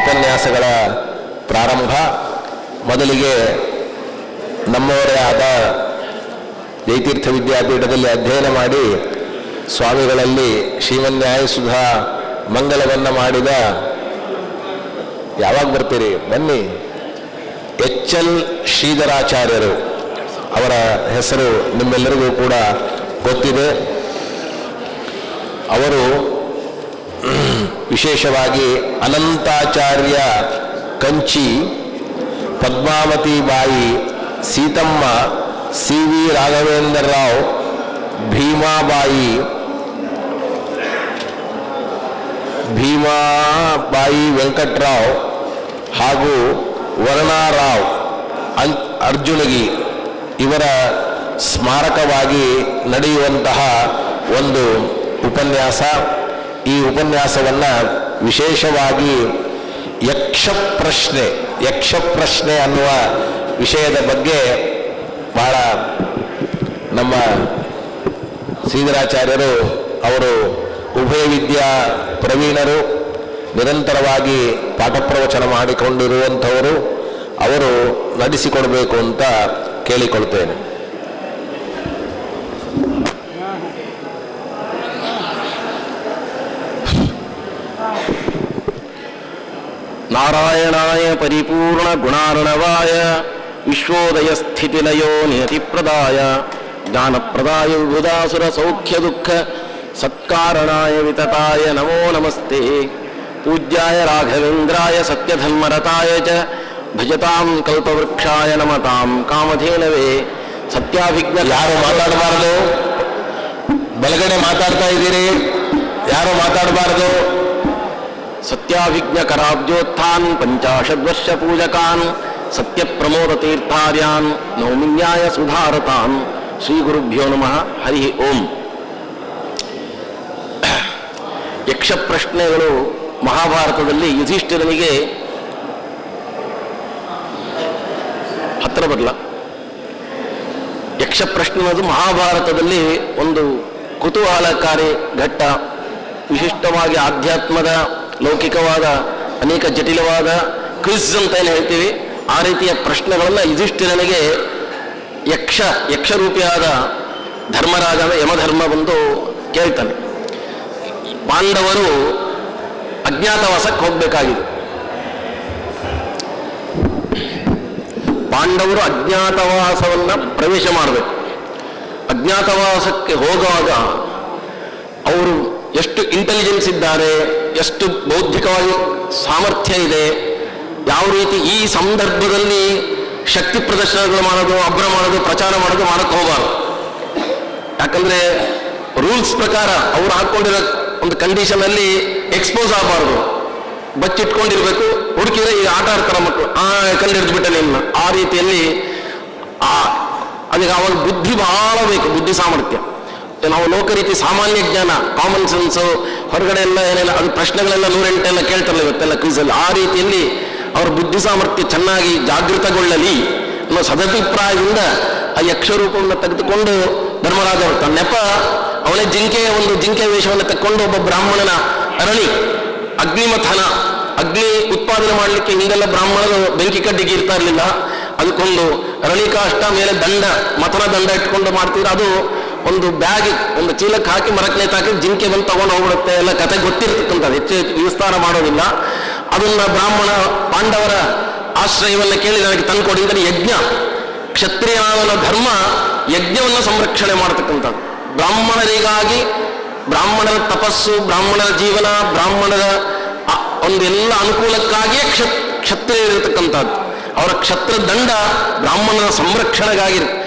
ಉಪನ್ಯಾಸಗಳ ಪ್ರಾರಂಭ. ಮೊದಲಿಗೆ ನಮ್ಮವರೇ ಆದ ಜಯತೀರ್ಥ ವಿದ್ಯಾಪೀಠದಲ್ಲಿ ಅಧ್ಯಯನ ಮಾಡಿ ಸ್ವಾಮಿಗಳಲ್ಲಿ ಶ್ರೀಮನ್ಯಾಯಸುಧಾ ಮಂಗಲವನ್ನು ಮಾಡಿದ, ಯಾವಾಗ ಬರ್ತೀರಿ ಬನ್ನಿ, ಎಚ್.ಎಲ್. ಶ್ರೀಧರಾಚಾರ್ಯರು ಅವರ ಹೆಸರು ನಿಮ್ಮೆಲ್ಲರಿಗೂ ಕೂಡ ಗೊತ್ತಿದೆ. ಅವರು ವಿಶೇಷವಾಗಿ ಅನಂತಾಚಾರ್ಯ ಕಂಚಿ, ಪದ್ಮಾವತಿ ಬಾಯಿ, ಸೀತಮ್ಮ, ಸಿ ವಿ ರಾಘವೇಂದ್ರ ರಾವ್, ಭೀಮಾಬಾಯಿ ವೆಂಕಟರಾವ್ ಹಾಗೂ ವರ್ಣಾರಾವ್ ಅರ್ಜುನಗಿ ಇವರ ಸ್ಮಾರಕವಾಗಿ ನಡೆಯುವಂತಹ ಒಂದು ಉಪನ್ಯಾಸ. ಈ ಉಪನ್ಯಾಸವನ್ನು ವಿಶೇಷವಾಗಿ ಯಕ್ಷಪ್ರಶ್ನೆ ಅನ್ನುವ ವಿಷಯದ ಬಗ್ಗೆ ಬಹಳ ನಮ್ಮ ಶ್ರೀಧರಾಚಾರ್ಯರು ಅವರು ಉಭಯ ವಿದ್ಯಾ ಪ್ರವೀಣರು, ನಿರಂತರವಾಗಿ ಪಾಠ ಪ್ರವಚನ ಮಾಡಿಕೊಂಡಿರುವಂಥವರು, ಅವರು ನಡೆಸಿಕೊಡಬೇಕು ಅಂತ ಕೇಳಿಕೊಳ್ತೇನೆ. ನಾರಾಯಣಾಯ ಪರಿಪೂರ್ಣ ಗುಣಾರ್ಣವಾಯ ವಿಶ್ವೋದಯ ಸ್ಥಿತಿಲಯೋ ನಿಯತಿಪ್ರದಾಯ ಜ್ಞಾನಪ್ರದಾಯ ವಿಬುಧಾಸುರ ಸೌಖ್ಯ ದುಃಖ ಸತ್ಕಾರಣಾಯ ವಿತತಾಯ ನಮೋ ನಮಸ್ತೆ. ಪೂಜ್ಯಾಯ ರಾಘವೇಂದ್ರಾಯ ಸತ್ಯಧರ್ಮರತಾಯ ಚ ಭಜತಾಂ ಕಲ್ಪವೃಕ್ಷಾಯ ನಮತಾಂ ಕಾಮಧೇನವೇ. ಸತ್ಯಾಭಿಜ್ಞ. ಯಾರು ಮಾತಾಡಬಾರದು, ಬಲಗಡೆ ಮಾತಾಡ್ತಾ ಇದ್ದೀರಿ, ಯಾರು ಮಾತಾಡಬಾರದು. ಸತ್ಯಾಭಿಜ್ಞ ಕರಾಬ್ಜೋತ್ಥಾನ್ ಪಂಚಾಶದ್ವರ್ಷ ಪೂಜಕಾನ್ ಸತ್ಯ ಪ್ರಮೋದ ತೀರ್ಥಾರ್ಯಾನ್ ನೌಮಿನ್ಯಾಯ ಸುಧಾರತಾನ್. ಶ್ರೀ ಗುರುಭ್ಯೋ ನಮಃ. ಹರಿ ಓಂ. ಯಕ್ಷ ಪ್ರಶ್ನೆಗಳು ಮಹಾಭಾರತದಲ್ಲಿ ಯುಧಿಷ್ಠಿರನಿಗೆ ಹತ್ತಿರ ಬರಲ್ಲ. ಯಕ್ಷ ಪ್ರಶ್ನೆ ಅನ್ನೋದು ಮಹಾಭಾರತದಲ್ಲಿ ಒಂದು ಕುತೂಹಲಕಾರಿ ಘಟ್ಟ. ವಿಶಿಷ್ಟವಾಗಿ ಆಧ್ಯಾತ್ಮದ, ಲೌಕಿಕವಾದ, ಅನೇಕ ಜಟಿಲವಾದ ಕ್ವಿಜ್ ಅಂತ ಏನು ಹೇಳ್ತೀವಿ, ಆ ರೀತಿಯ ಪ್ರಶ್ನೆಗಳನ್ನು ಯುಧಿಷ್ಠಿರನಿಗೆ ಯಕ್ಷರೂಪಿಯಾದ ಧರ್ಮರಾಜ ಯಮಧರ್ಮ ಬಂದು ಕೇಳ್ತಾನೆ. ಪಾಂಡವರು ಅಜ್ಞಾತವಾಸಕ್ಕೆ ಹೋಗಬೇಕಾಗಿದೆ. ಪಾಂಡವರು ಅಜ್ಞಾತವಾಸವನ್ನು ಪ್ರವೇಶ ಮಾಡಬೇಕು. ಅಜ್ಞಾತವಾಸಕ್ಕೆ ಹೋಗುವಾಗ ಅವರು ಎಷ್ಟು ಇಂಟೆಲಿಜೆನ್ಸ್ ಇದ್ದಾರೆ, ಎಷ್ಟು ಬೌದ್ಧಿಕವಾಗಿ ಸಾಮರ್ಥ್ಯ ಇದೆ, ಯಾವ ರೀತಿ ಈ ಸಂದರ್ಭದಲ್ಲಿ ಶಕ್ತಿ ಪ್ರದರ್ಶನಗಳು ಮಾಡೋದು, ಅಭ್ರ ಮಾಡೋದು, ಪ್ರಚಾರ ಮಾಡೋದು ಮಾಡಕ್ಕೆ ಹೋಗಬಾರ್ದು. ಯಾಕಂದ್ರೆ ರೂಲ್ಸ್ ಪ್ರಕಾರ ಅವ್ರು ಹಾಕೊಂಡಿರೋ ಒಂದು ಕಂಡೀಷನ್ ಎಕ್ಸ್ಪೋಸ್ ಆಗಬಾರ್ದು, ಬಚ್ಚಿಟ್ಕೊಂಡಿರ್ಬೇಕು. ಹುಡುಕಿದ್ರೆ ಈಗ ಆಟ ಆಡ್ತಾರ ಮಕ್ಕಳು, ಕಂಡಿಡ್ದ್ಬಿಟ್ಟೆ ನಿನ್ನ, ಆ ರೀತಿಯಲ್ಲಿ ಅದಕ್ಕೆ ಅವಾಗ ಬುದ್ಧಿ ಬಹಳ ಬೇಕು, ಬುದ್ಧಿ ಸಾಮರ್ಥ್ಯ. ನಾವು ಲೋಕರೀತಿ ಸಾಮಾನ್ಯ ಜ್ಞಾನ, ಕಾಮನ್ ಸೆನ್ಸು, ಹೊರಗಡೆ ಎಲ್ಲ ಏನೆಲ್ಲ ಅದು ಪ್ರಶ್ನೆಗಳೆಲ್ಲ 108 ಕೇಳ್ತಾರಲ್ಲ ಇವತ್ತೆಲ್ಲ ಕ್ವಿಝಲ್ಲಿ, ಆ ರೀತಿಯಲ್ಲಿ ಅವರ ಬುದ್ಧಿ ಸಾಮರ್ಥ್ಯ ಚೆನ್ನಾಗಿ ಜಾಗೃತಗೊಳ್ಳಲಿ ಅನ್ನೋ ಸದಭಿಪ್ರಾಯದಿಂದ ಆ ಯಕ್ಷರೂಪವನ್ನು ತೆಗೆದುಕೊಂಡು ಧರ್ಮರಾಜ ಬರ್ತಾನೆ. ನೆಪ ಅವನೇ ಜಿಂಕೆ ವೇಷವನ್ನು ತೆಕ್ಕೊಂಡು ಒಬ್ಬ ಬ್ರಾಹ್ಮಣನ ಅರಳಿ ಅಗ್ನಿಮಥನ, ಅಗ್ನಿ ಉತ್ಪಾದನೆ ಮಾಡಲಿಕ್ಕೆ ಹಿಂದೆಲ್ಲ ಬ್ರಾಹ್ಮಣರು ಬೆಂಕಿ ಕಡ್ಡಿಗೆ ಇರ್ತಾ ಇರಲಿಲ್ಲ, ಅದಕ್ಕೊಂದು ಅರಳಿಕಾಷ್ಟ ಮೇಲೆ ಮಥನ ದಂಡ ಇಟ್ಕೊಂಡು ಮಾಡ್ತಿದ್ರು. ಅದು ಒಂದು ಬ್ಯಾಗ್, ಒಂದು ಚೀಲಕ್ಕೆ ಹಾಕಿ ಮರಕ್ಕೆ ನೇತಾಕಿ ಜಿಂಕೆ ಬಂದು ತಗೊಂಡು ಹೋಗ್ಬಿಡುತ್ತೆ, ಎಲ್ಲ ಕತೆ ಗೊತ್ತಿರ್ತಕ್ಕಂಥದ್ದು, ಹೆಚ್ಚು ವಿಸ್ತಾರ ಮಾಡೋದಿಲ್ಲ. ಅದನ್ನ ಬ್ರಾಹ್ಮಣ ಪಾಂಡವರ ಆಶ್ರಯವನ್ನು ಕೇಳಿ ನನಗೆ ತಂದುಕೊಡಿ ಅಂದರೆ ಯಜ್ಞ, ಕ್ಷತ್ರಿಯನ ಧರ್ಮ ಯಜ್ಞವನ್ನು ಸಂರಕ್ಷಣೆ ಮಾಡತಕ್ಕಂಥದ್ದು. ಬ್ರಾಹ್ಮಣರಿಗಾಗಿ, ಬ್ರಾಹ್ಮಣರ ತಪಸ್ಸು, ಬ್ರಾಹ್ಮಣರ ಜೀವನ, ಬ್ರಾಹ್ಮಣರ ಒಂದೆಲ್ಲ ಅನುಕೂಲಕ್ಕಾಗಿಯೇ ಕ್ಷತ್ರಿಯರಿರತಕ್ಕಂಥದ್ದು. ಅವರ ಕ್ಷತ್ರ ದಂಡ ಬ್ರಾಹ್ಮಣರ ಸಂರಕ್ಷಣೆಗಾಗಿರುತ್ತೆ.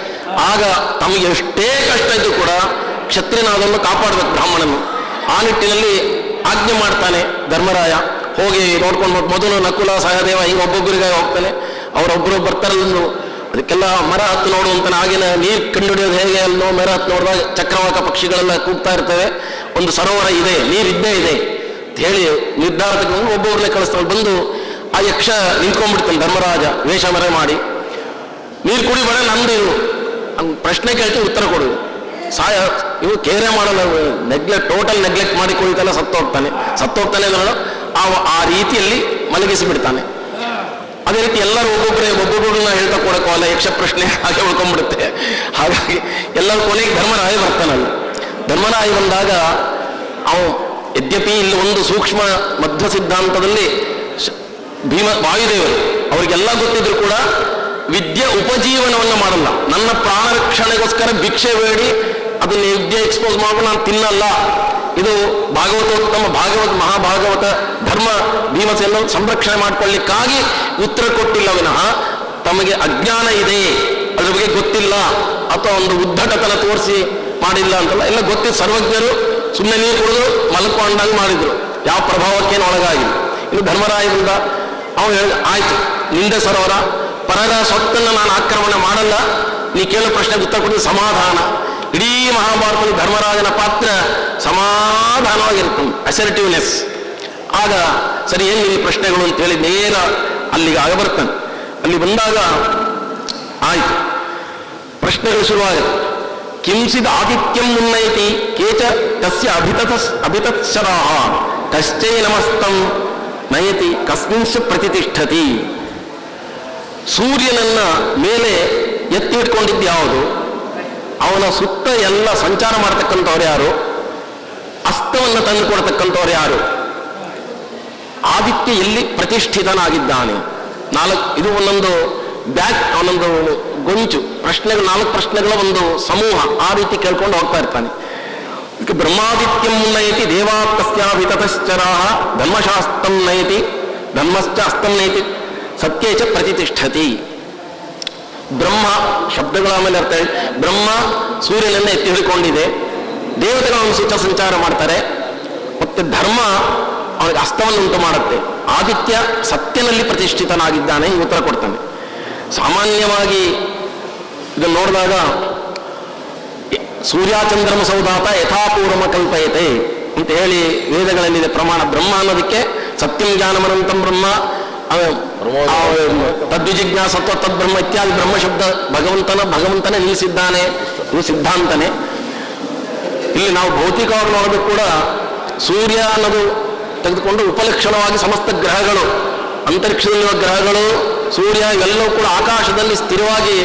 ಆಗ ತಮಗೆ ಎಷ್ಟೇ ಕಷ್ಟ ಇದ್ದು ಕೂಡ ಕ್ಷತ್ರಿಯನಾದನ್ನು ಕಾಪಾಡಬೇಕು ಬ್ರಾಹ್ಮಣನು. ಆ ನಿಟ್ಟಿನಲ್ಲಿ ಆಜ್ಞೆ ಮಾಡ್ತಾನೆ ಧರ್ಮರಾಯ. ಹೋಗಿ ನೋಡ್ಕೊಂಡು ಮೊದಲು ನಕುಲ ಸಹದೇವ ಹಿಂಗೆ ಒಬ್ಬೊಬ್ಬರಿಗಾಗಿ ಹೋಗ್ತಾನೆ. ಅವರೊಬ್ಬರು ಬರ್ತಾರಲ್ಲ, ಅದಕ್ಕೆಲ್ಲ ಮರ ಹತ್ತು ನೋಡುವಂತಾನೆ. ಆಗಿನ ನೀರು ಕಂಡುಹಿಡಿಯೋದು ಹೇಗೆ ಅಲ್ಲೋ, ಮರ ಹತ್ತು ನೋಡಿದಾಗ ಚಕ್ರವಾಕ ಪಕ್ಷಿಗಳೆಲ್ಲ ಕೂಗ್ತಾ ಇರ್ತವೆ, ಒಂದು ಸರೋವರ ಇದೆ, ನೀರಿದ್ದೇ ಇದೆ ಅಂತ ಹೇಳಿ ನಿರ್ಧಾರ ತಗೊಂಡು ಒಬ್ಬೊಬ್ಬರನ್ನೇ ಕಳಿಸ್ತಾಳೆ. ಬಂದು ಆ ಯಕ್ಷ ನಿಂತ್ಕೊಂಡ್ಬಿಡ್ತಾನೆ. ಧರ್ಮರಾಜ ವೇಷ ಮರೆ ಮಾಡಿ, ನೀರು ಕುಡಿಬೇಡ, ನಮ್ದು ಇವು ಪ್ರಶ್ನೆ ಕೇಳ್ತೀವಿ, ಉತ್ತರ ಕೊಡು. ಇವು ಕೇರೆ ಮಾಡಲ್ಲ, ಟೋಟಲ್ ನೆಗ್ಲೆಕ್ಟ್ ಮಾಡಿ ಕುಡಿತಾನೆ, ಸತ್ತೋಗ್ತಾನೆ ಅಂದ್ರೆ ಆ ರೀತಿಯಲ್ಲಿ ಮಲಗಿಸಿಬಿಡ್ತಾನೆ. ಅದೇ ರೀತಿ ಎಲ್ಲರೂ ಒಬ್ಬೊಬ್ಬರನ್ನ ಹೇಳ್ತಾ ಕೊಡಕೋಲ್ಲ, ಯಕ್ಷ ಪ್ರಶ್ನೆ ಹಾಗೆ ಉಳ್ಕೊಂಡ್ಬಿಡುತ್ತೆ. ಹಾಗಾಗಿ ಎಲ್ಲರ ಕೊನೆಗೆ ಧರ್ಮರಾಯ ಬರ್ತಾನಲ್ಲ. ಧರ್ಮರಾಯ ಬಂದಾಗ ಅವನು ಯದ್ಯಪಿ ಇಲ್ಲಿ ಒಂದು ಸೂಕ್ಷ್ಮ ಮಧ್ವ ಸಿದ್ಧಾಂತದಲ್ಲಿ ವಾಯುದೇವರು ಅವರಿಗೆಲ್ಲ ಗೊತ್ತಿದ್ರು ಕೂಡ ವಿದ್ಯೆ ಉಪಜೀವನವನ್ನು ಮಾಡಲ್ಲ. ನನ್ನ ಪ್ರಾಣ ರಕ್ಷಣೆಗೋಸ್ಕರ ಭಿಕ್ಷೆ ಬೇಡಿ ಅದನ್ನ ವಿದ್ಯೆ ಎಕ್ಸ್ಪೋಸ್ ಮಾಡ್ಕೊಂಡು ನಾನು ತಿನ್ನಲ್ಲ. ಇದು ಭಾಗವತೋತ್ತಮ ಮಹಾಭಾಗವತ ಧರ್ಮ ಭೀಮಸೇನ ಸಂರಕ್ಷಣೆ ಮಾಡಿಕೊಳ್ಳಿಕ್ಕಾಗಿ ಉತ್ತರ ಕೊಟ್ಟಿಲ್ಲ ವಿನಃ ತಮಗೆ ಅಜ್ಞಾನ ಇದೆ, ಅದ್ರ ಬಗ್ಗೆ ಗೊತ್ತಿಲ್ಲ ಅಥವಾ ಒಂದು ಉದ್ದಟತನ ತೋರಿಸಿ ಮಾಡಿಲ್ಲ ಅಂತಲ್ಲ. ಎಲ್ಲ ಗೊತ್ತಿದ್ದು ಸರ್ವಜ್ಞರು ಸುಮ್ಮನೆ ನೀರು ಕುಡಿದು ಮಲ್ಕೊಂಡಾಗ ಮಾಡಿದ್ರು, ಯಾವ ಪ್ರಭಾವಕ್ಕೇನು ಒಳಗಾಗಿಲ್ಲ. ಇನ್ನು ಧರ್ಮರಾಯರಿಂದ ಅವನು ಹೇಳಿದ, ಆಯ್ತು ನಿಂದೆ ಸರೋವರ, ಪರರ ಸ್ವತ್ತನ್ನು ನಾನು ಆಕ್ರಮಣ ಮಾಡಲ್ಲ, ನೀ ಕೇಳೋ ಪ್ರಶ್ನೆಗೆ ಉತ್ತರ ಕೊಟ್ಟಿದ್ದು ಸಮಾಧಾನ. ಇಡೀ ಮಹಾಭಾರತದಲ್ಲಿ ಧರ್ಮರಾಜನ ಪಾತ್ರ ಸಮಾಧಾನವಾಗಿರ್ತದೆ, ಅಸರ್ಟಿವ್ನೆಸ್. ಆಗ ಸರಿ ಏನು ಈ ಪ್ರಶ್ನೆಗಳು ಅಂತೇಳಿ ನೇರ ಅಲ್ಲಿಗೆ ಆಗ ಬರ್ತಾನೆ. ಅಲ್ಲಿ ಬಂದಾಗ ಆಯ್ತು ಪ್ರಶ್ನೆಗಳು ಶುರುವಾಗುತ್ತೆ. ಕಿಂಚಿದ್ ಆದಿತ್ಯಂ ಉನ್ನಯತಿ ಕೇಚ ತಸ್ಯ ಅಭಿತತ್ಸರಾಹ ಕಶ್ಚೈ ನಮಸ್ತಂ ನಯತಿ ಕಸ್ಮಿಂಶ ಪ್ರತಿಷ್ಠತಿ. ಸೂರ್ಯನನ್ನ ಮೇಲೆ ಎತ್ತಿಟ್ಕೊಂಡಿದ್ದು ಯಾವುದು? ಅವನ ಸುತ್ತ ಎಲ್ಲ ಸಂಚಾರ ಮಾಡತಕ್ಕಂಥವ್ರು ಯಾರು? ಅಸ್ತವನ್ನು ತಂದು ಕೊಡ್ತಕ್ಕಂಥವ್ರು ಯಾರು? ಆದಿತ್ಯ ಎಲ್ಲಿ ಪ್ರತಿಷ್ಠಿತನಾಗಿದ್ದಾನೆ? ಇದು ಒಂದೊಂದು ಒಂದೊಂದು ಗೊಂಚು ಪ್ರಶ್ನೆಗಳು, 4 ಪ್ರಶ್ನೆಗಳ ಒಂದು ಸಮೂಹ ಆ ರೀತಿ ಕೇಳ್ಕೊಂಡು ಹೋಗ್ತಾ ಇರ್ತಾನೆ. ಇದಕ್ಕೆ ಬ್ರಹ್ಮಾದಿತ್ಯಂ ನಯತಿ ದೇವಾತ್ತಸ್ಯಾಭಿತತಶ್ಚರಾಹ ಧರ್ಮಶಾಸ್ತ್ರಂ ನಯತಿ ಧರ್ಮಶ್ಚ ಅಸ್ತಂ ನಯತಿ ಸತ್ಯೇಚ ಪ್ರತಿಷ್ಠತಿ. ಬ್ರಹ್ಮ ಶಬ್ದಗಳ ಮೇಲೆ ಅರ್ಥ ಹೇಳಿ, ಬ್ರಹ್ಮ ಸೂರ್ಯನನ್ನ ಎತ್ತಿ ಹಿಡ್ಕೊಂಡಿದೆ, ದೇವತೆಗಳನ್ನು ಸುತ್ತ ಸಂಚಾರ ಮಾಡ್ತಾರೆ, ಮತ್ತೆ ಧರ್ಮ ಅವನಿಗೆ ಅಸ್ತವನ್ನು ಉಂಟು ಮಾಡುತ್ತೆ. ಆದಿತ್ಯ ಸತ್ಯನಲ್ಲಿ ಪ್ರತಿಷ್ಠಿತನಾಗಿದ್ದಾನೆ, ಈ ಉತ್ತರ ಕೊಡ್ತಾನೆ. ಸಾಮಾನ್ಯವಾಗಿ ಇದನ್ನು ನೋಡಿದಾಗ ಸೂರ್ಯಚಂದ್ರಮ ಸೌದಾತ ಯಥಾಪೂರ್ವಮ ಕಲ್ಪಯತೆ ಅಂತ ಹೇಳಿ ವೇದಗಳಲ್ಲಿದೆ ಪ್ರಮಾಣ. ಬ್ರಹ್ಮ ಅನ್ನೋದಕ್ಕೆ ಸತ್ಯಂ ಜ್ಞಾನಮನಂತಂ ಬ್ರಹ್ಮ, ತದ್ವಿಜಿಜ್ಞಾಸತ್ವ ತದ್ಬ್ರಹ್ಮ ಇತ್ಯಾದಿ ಬ್ರಹ್ಮ ಶಬ್ದ ಭಗವಂತನೇ ನಿಲ್ಲಿಸಿದ್ದಾನೆ, ಇದು ಸಿದ್ಧಾಂತನೇ. ಇಲ್ಲಿ ನಾವು ಭೌತಿಕವಾಗಿ ನೋಡೋದು ಕೂಡ ಸೂರ್ಯ ಅನ್ನೋದು ತೆಗೆದುಕೊಂಡು ಉಪಲಕ್ಷಣವಾಗಿ ಸಮಸ್ತ ಗ್ರಹಗಳು, ಅಂತರಿಕ್ಷದಲ್ಲಿರುವ ಗ್ರಹಗಳು, ಸೂರ್ಯ ಇವೆಲ್ಲವೂ ಕೂಡ ಆಕಾಶದಲ್ಲಿ ಸ್ಥಿರವಾಗಿ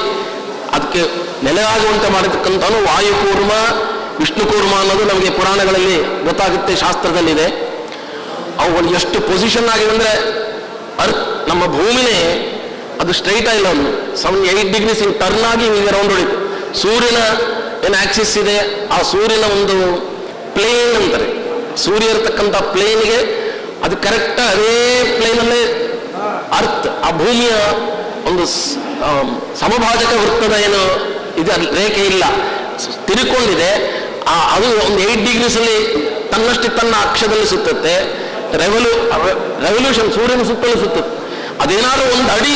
ಅದಕ್ಕೆ ನೆಲೆಯಾಗುವಂತೆ ಮಾಡತಕ್ಕಂಥವನು ವಾಯುಕೂರ್ಮ ವಿಷ್ಣುಕೂರ್ಮ ಅನ್ನೋದು ನಮಗೆ ಪುರಾಣಗಳಲ್ಲಿ ಗೊತ್ತಾಗುತ್ತೆ, ಶಾಸ್ತ್ರದಲ್ಲಿದೆ. ಅವುಗಳು ಎಷ್ಟು ಪೊಸಿಷನ್ ಆಗಿದೆ ಅಂದರೆ ನಮ್ಮ ಭೂಮಿನೇ ಅದು ಸ್ಟ್ರೈಟ್ ಇಲ್ಲ, ಒಂದು 7-8 ಡಿಗ್ರೀಸ್ ಟರ್ನ್ ಆಗಿ ಹೀಗೆ ರೌಂಡ್ ಹೊಡಿತು. ಸೂರ್ಯನ ಏನು ಆಕ್ಸಿಸ್ ಇದೆ, ಆ ಸೂರ್ಯನ ಒಂದು ಪ್ಲೇನ್ ಅಂತಾರೆ, ಸೂರ್ಯ ಇರತಕ್ಕಂಥ ಪ್ಲೇನ್ಗೆ ಅದು ಕರೆಕ್ಟ್ ಅದೇ ಪ್ಲೇನಲ್ಲೇ ಅರ್ತ್ ಆ ಭೂಮಿಯ ಒಂದು ಸಮಭಾಜಕ ವೃತ್ತದ ಏನು ಇದು ರೇಖೆ ಇಲ್ಲ, ತಿರುಕೊಂಡಿದೆ. ಅದು ಒಂದು 8 ಡಿಗ್ರೀಸಲ್ಲಿ ತನ್ನಷ್ಟು ತನ್ನ ಅಕ್ಷದಲ್ಲಿ ಸುತ್ತುತ್ತೆ. ರೆವಲ್ಯೂಷನ್ ಸೂರ್ಯನ ಸುತ್ತಲೂ ಸುತ್ತುತ್ತೆ. ಅದೇನಾದ್ರೂ ಒಂದು ಅಡಿ